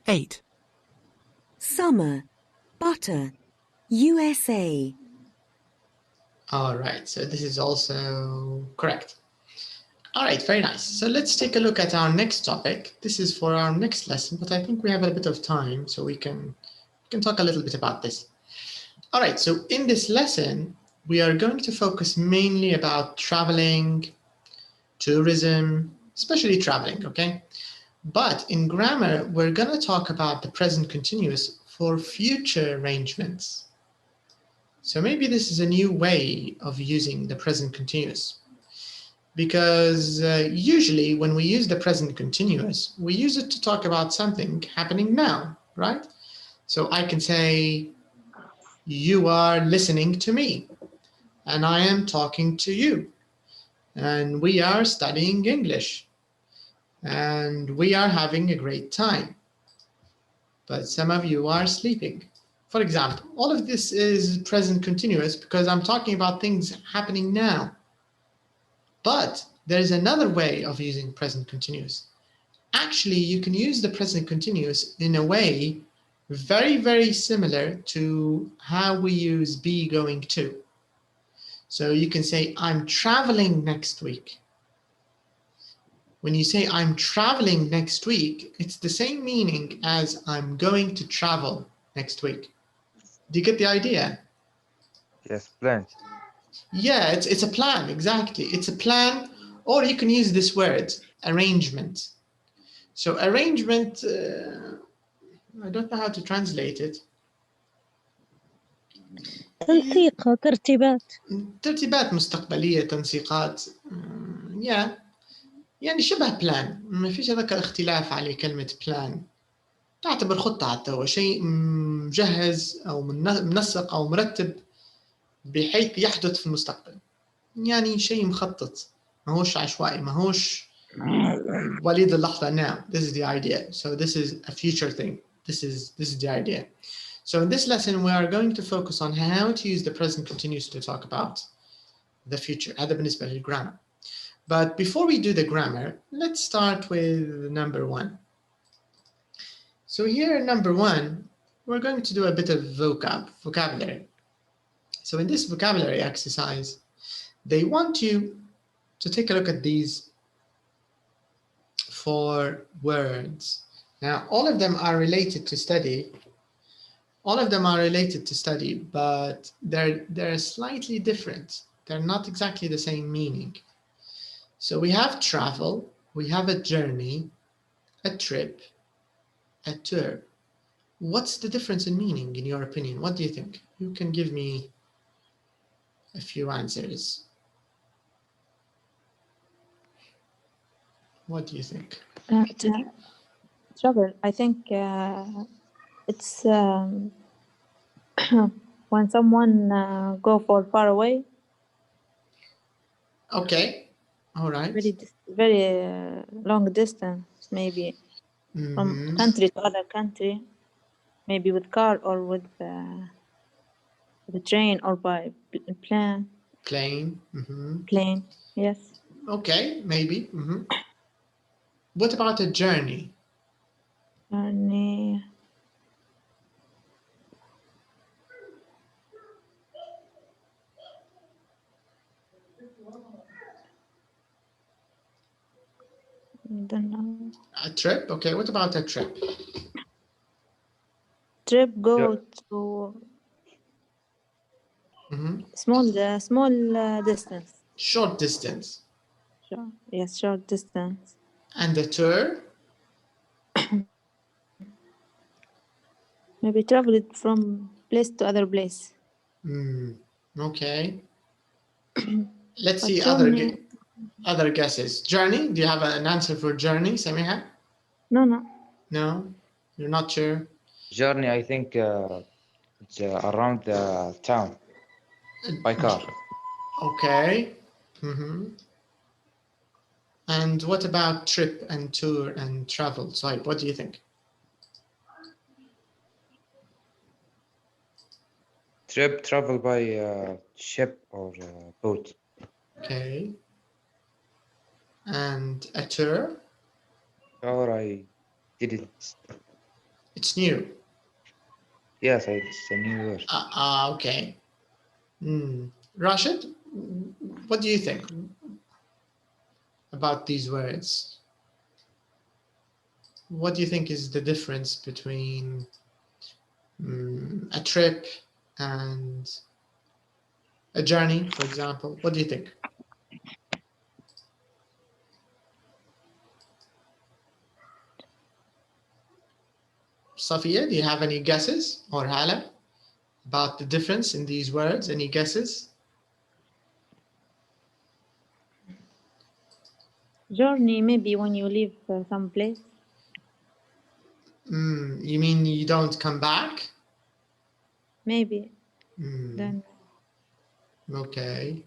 [SPEAKER 8] 8.
[SPEAKER 14] Summer. Butter. USA.
[SPEAKER 2] All right, so this is also correct. All right, very nice. So let's take a look at our next topic. This is for our next lesson, but I think we have a bit of time, so we can talk a little bit about this. All right, so in this lesson, we are going to focus mainly about traveling, tourism, especially traveling, okay? But in grammar, we're going to talk about the present continuous for future arrangements. So maybe this is a new way of using the present continuous. Because usually when we use the present continuous, we use it to talk about something happening now, right? So I can say, you are listening to me, and I am talking to you, and we are studying English, and we are having a great time, but some of you are sleeping. For example, all of this is present continuous because I'm talking about things happening now. But there's another way of using present continuous. Actually, you can use the present continuous in a way very, very similar to how we use be going to. So you can say, I'm traveling next week. When you say I'm traveling next week, it's the same meaning as I'm going to travel next week. Do you get the idea?
[SPEAKER 4] Yes, plan.
[SPEAKER 2] Yeah, it's a plan, exactly. It's a plan, or you can use this word, arrangement. So arrangement, I don't know how to translate it. ترتيبات مستقبلية، تنسيقات. Yeah. يعني شبه بلان، ما فيش هذاك الاختلاف على كلمة بلان. تعتبر خطة حتى هو شيء مجهز أو منسق أو مرتب بحيث يحدث في المستقبل. يعني شيء مخطط، ما هوش عشوائي، ما هوش وليد اللحظة. Now, this is the idea. So this is a future thing. This is the idea. So in this lesson, we are going to focus on how to use the present continuous to talk about the future. هذا بالنسبة للgrammar. But before we do the grammar, let's start with number 1. So here, number 1, we're going to do a bit of vocabulary. So in this vocabulary exercise, they want you to take a look at these 4 words. Now, all of them are related to study. All of them are related to study, but they're slightly different. They're not exactly the same meaning. So we have travel, we have a journey, a trip, a tour. What's the difference in meaning, in your opinion? What do you think? You can give me a few answers. What do you think?
[SPEAKER 6] Travel. I think it's when someone go for far away.
[SPEAKER 2] Okay. All right.
[SPEAKER 6] Very long distance, maybe from country to other country, maybe with car or with the train or by plane.
[SPEAKER 2] Plane.
[SPEAKER 6] Plane. Yes.
[SPEAKER 2] Okay, maybe. What about a journey?
[SPEAKER 6] Journey. Don't know.
[SPEAKER 2] A trip? Okay, what about a trip?
[SPEAKER 6] Trip go to small distance.
[SPEAKER 2] Short distance.
[SPEAKER 6] Sure. Yes, short distance.
[SPEAKER 2] And a tour?
[SPEAKER 6] Maybe travel it from place to other place.
[SPEAKER 2] Okay. Let's
[SPEAKER 6] A
[SPEAKER 2] see other guesses. Journey? Do you have an answer for journey, Samiha?
[SPEAKER 6] No.
[SPEAKER 2] No? You're not sure?
[SPEAKER 4] Journey, I think it's around the town by car.
[SPEAKER 2] Okay. And what about trip and tour and travel? So what do you think?
[SPEAKER 4] Trip, travel by ship or boat.
[SPEAKER 2] Okay. And a tour?
[SPEAKER 4] Or I didn't.
[SPEAKER 2] It's new.
[SPEAKER 4] Yes, it's a new word.
[SPEAKER 2] Okay. Rashid, what do you think about these words? What do you think is the difference between a trip and a journey, for example? What do you think? Safiya, do you have any guesses, or Hala, about the difference in these words? Any guesses?
[SPEAKER 6] Journey, maybe when you leave some place.
[SPEAKER 2] You mean you don't come back?
[SPEAKER 6] Maybe. Then.
[SPEAKER 2] Okay.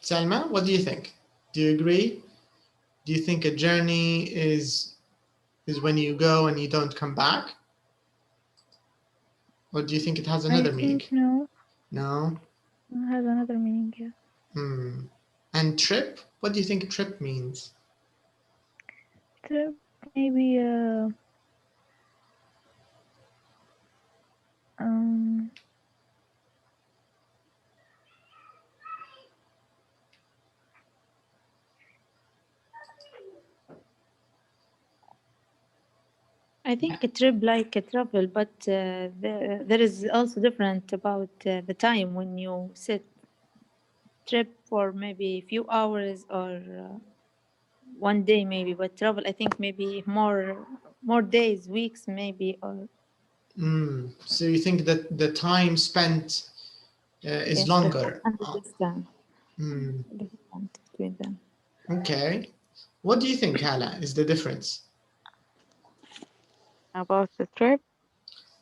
[SPEAKER 2] Salma, what do you think? Do you agree? Do you think a journey is when you go and you don't come back? Or do you think it has another meaning?
[SPEAKER 17] No.
[SPEAKER 2] No?
[SPEAKER 17] It has another meaning, yeah.
[SPEAKER 2] And trip? What do you think trip means?
[SPEAKER 17] Trip, maybe
[SPEAKER 6] I think a trip like a travel, but there is also different about the time when you sit trip for maybe a few hours or one day maybe, but travel I think maybe more days, weeks maybe, or.
[SPEAKER 2] So you think that the time spent is longer?
[SPEAKER 6] Distance.
[SPEAKER 2] Different
[SPEAKER 6] between them.
[SPEAKER 2] Okay. What do you think, Hala, is the difference?
[SPEAKER 5] About the trip?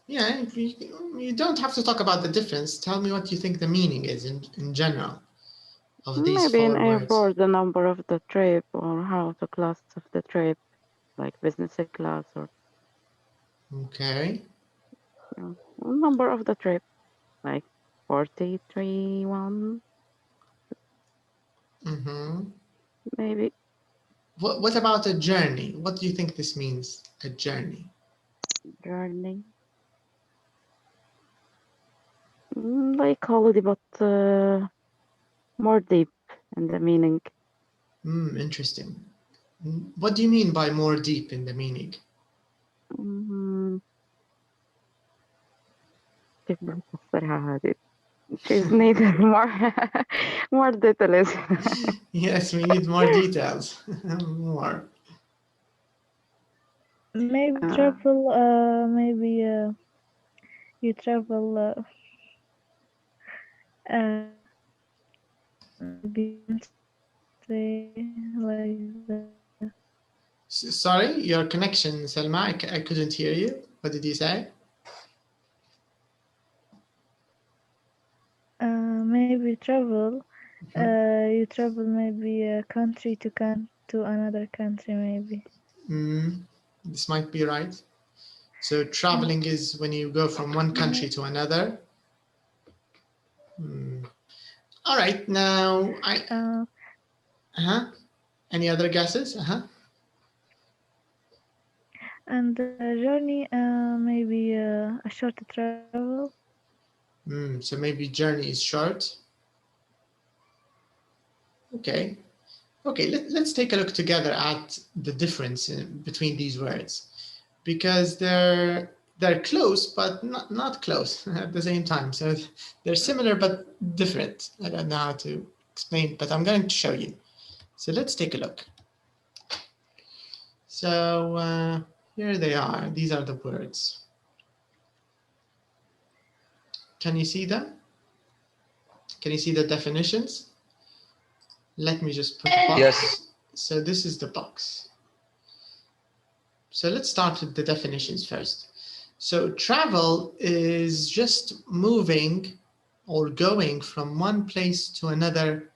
[SPEAKER 2] Yeah, you don't have to talk about the difference. Tell me what you think the meaning is in general of these
[SPEAKER 5] Maybe
[SPEAKER 2] four
[SPEAKER 5] in
[SPEAKER 2] words.
[SPEAKER 5] airport, the number of the trip or how the class of the trip, like business class or.
[SPEAKER 2] Okay.
[SPEAKER 5] Number of the trip, like 43-1. Maybe.
[SPEAKER 2] What about a journey? What do you think this means? A journey.
[SPEAKER 5] Journey. Like holiday, but more deep in the meaning.
[SPEAKER 2] Interesting. What do you mean by more deep in the meaning?
[SPEAKER 5] كيف بفسرها هذه؟ She's needed more details.
[SPEAKER 2] Yes, we need more details. More.
[SPEAKER 17] maybe travel. Maybe you travel Maybe say like that.
[SPEAKER 2] Sorry, your connection, Selma, I couldn't hear you. What did you say?
[SPEAKER 17] Maybe travel. You travel maybe a country to another country maybe.
[SPEAKER 2] This might be right. So traveling is when you go from one country to another. All right, now any other guesses?
[SPEAKER 17] And the journey, maybe a short travel.
[SPEAKER 2] So maybe journey is short. Okay. Let's take a look together at the difference between these words, because they're close but not close at the same time. So they're similar but different. I don't know how to explain, but I'm going to show you. So let's take a look. So here they are. These are the words. Can you see them? Can you see the definitions? Let me just put a box.
[SPEAKER 18] Yes.
[SPEAKER 2] So this is the box. So let's start with the definitions first. So travel is just moving or going from one place to another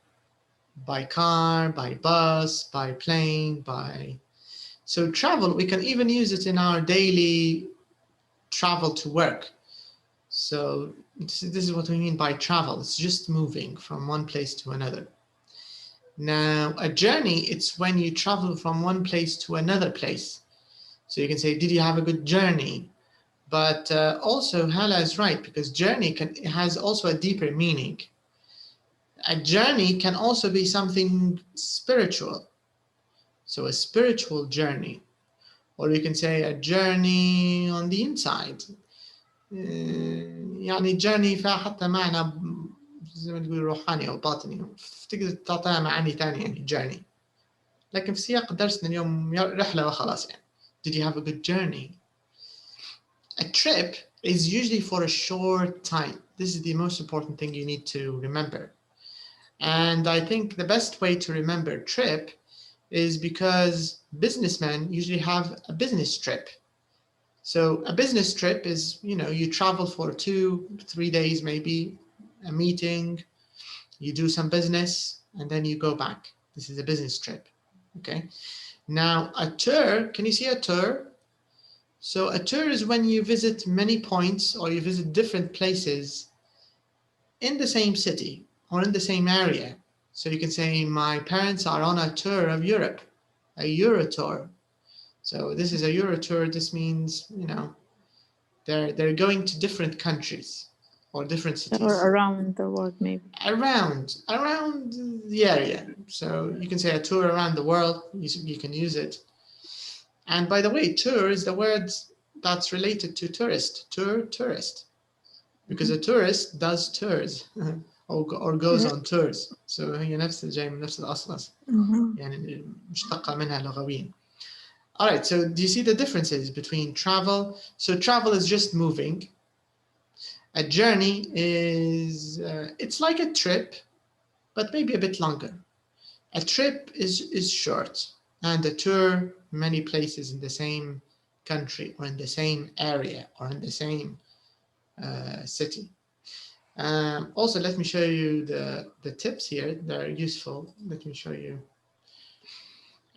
[SPEAKER 2] by car, by bus, by plane, So travel, we can even use it in our daily travel to work. So this is what we mean by travel. It's just moving from one place to another. Now, a journey, it's when you travel from one place to another place. So you can say, did you have a good journey? But also Hala is right, because journey has also a deeper meaning. A journey can also be something spiritual. So a spiritual journey. Or you can say a journey on the inside. يعني journey فيها حتى معنى زي ما تقول روحاني أو باطني. تقدر تعطيها معاني ثانية يعني journey. لكن في سياق درسنا اليوم رحلة وخلاص يعني. Did you have a good journey? A trip is usually for a short time. This is the most important thing you need to remember. And I think the best way to remember trip is because businessmen usually have a business trip. So a business trip is, you travel for 2-3 days, maybe a meeting, you do some business, and then you go back. This is a business trip, okay? Now a tour, can you see a tour? So a tour is when you visit many points or you visit different places in the same city or in the same area. So you can say, my parents are on a tour of Europe, a Euro tour. So this is a Euro tour. This means, they're going to different countries or different cities.
[SPEAKER 6] Or around the world, maybe.
[SPEAKER 2] Around the area. So you can say a tour around the world. You can use it. And by the way, tour is the word that's related to tourist. Tourist. Because a tourist does tours or goes on tours. So هي نفس الجاي من نفس الأصل. يعني مشتقة منها لغويا. All right, so do you see the differences between travel? So travel is just moving. A journey is, it's like a trip, but maybe a bit longer. A trip is short, and a tour, many places in the same country or in the same area or in the same city. Also, let me show you the tips here. They're useful. Let me show you.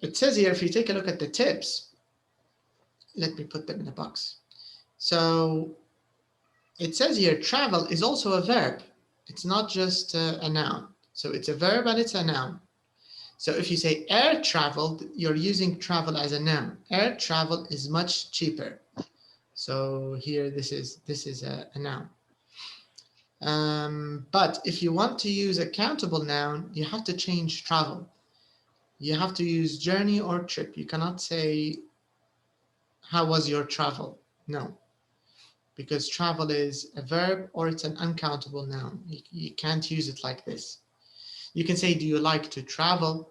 [SPEAKER 2] It says here, if you take a look at the tips, let me put them in a box. So it says here, travel is also a verb. It's not just a noun. So it's a verb and it's a noun. So if you say air travel, you're using travel as a noun. Air travel is much cheaper. So here, this is a noun. But if you want to use a countable noun, you have to change travel. You have to use journey or trip. You cannot say, how was your travel? No, because travel is a verb or it's an uncountable noun. You can't use it like this. You can say, do you like to travel?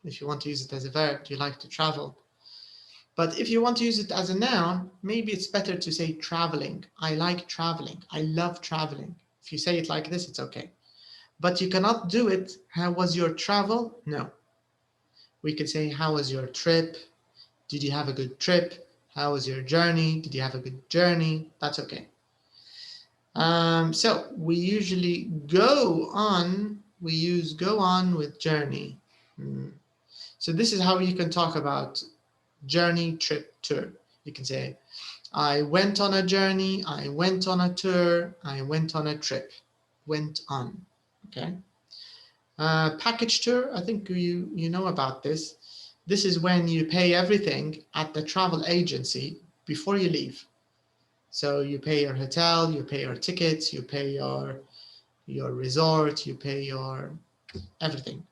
[SPEAKER 2] If you want to use it as a verb, do you like to travel? But if you want to use it as a noun, maybe it's better to say traveling. I like traveling. I love traveling. If you say it like this, it's okay. But you cannot do it, how was your travel? No. We could say, how was your trip? Did you have a good trip? How was your journey? Did you have a good journey? That's okay. So we usually go on, we use go on with journey. So this is how you can talk about journey, trip, tour. You can say, I went on a journey, I went on a tour, I went on a trip. Went on, okay? Package tour, I think you know about this. This is when you pay everything at the travel agency before you leave. So you pay your hotel, you pay your tickets, you pay your resort, you pay your everything.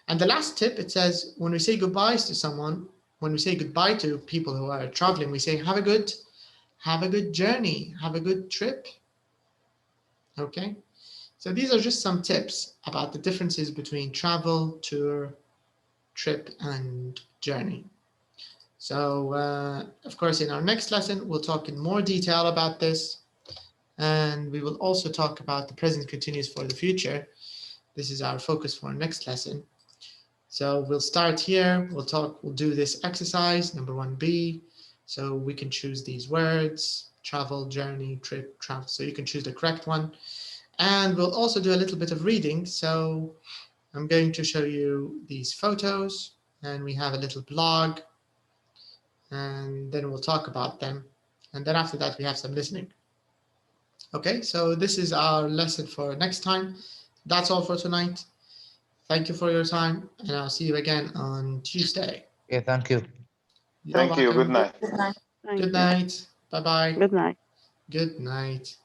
[SPEAKER 2] And the last tip, it says, when we say goodbyes to someone, when we say goodbye to people who are traveling, we say, have a good journey, have a good trip. Okay. So these are just some tips about the differences between travel, tour, trip, and journey. So, of course, in our next lesson, we'll talk in more detail about this. And we will also talk about the present continuous for the future. This is our focus for our next lesson. So we'll start here. We'll do this exercise, number 1B. So we can choose these words, travel, journey, trip, travel. So you can choose the correct one. And we'll also do a little bit of reading. So I'm going to show you these photos, and we have a little blog, and then we'll talk about them. And then after that, we have some listening. Okay, so this is our lesson for next time. That's all for tonight. Thank you for your time, and I'll see you again on Tuesday.
[SPEAKER 4] Yeah, thank you.
[SPEAKER 3] Thank you. Good night.
[SPEAKER 2] Good night. Bye-bye.
[SPEAKER 5] Good night.
[SPEAKER 2] Good night.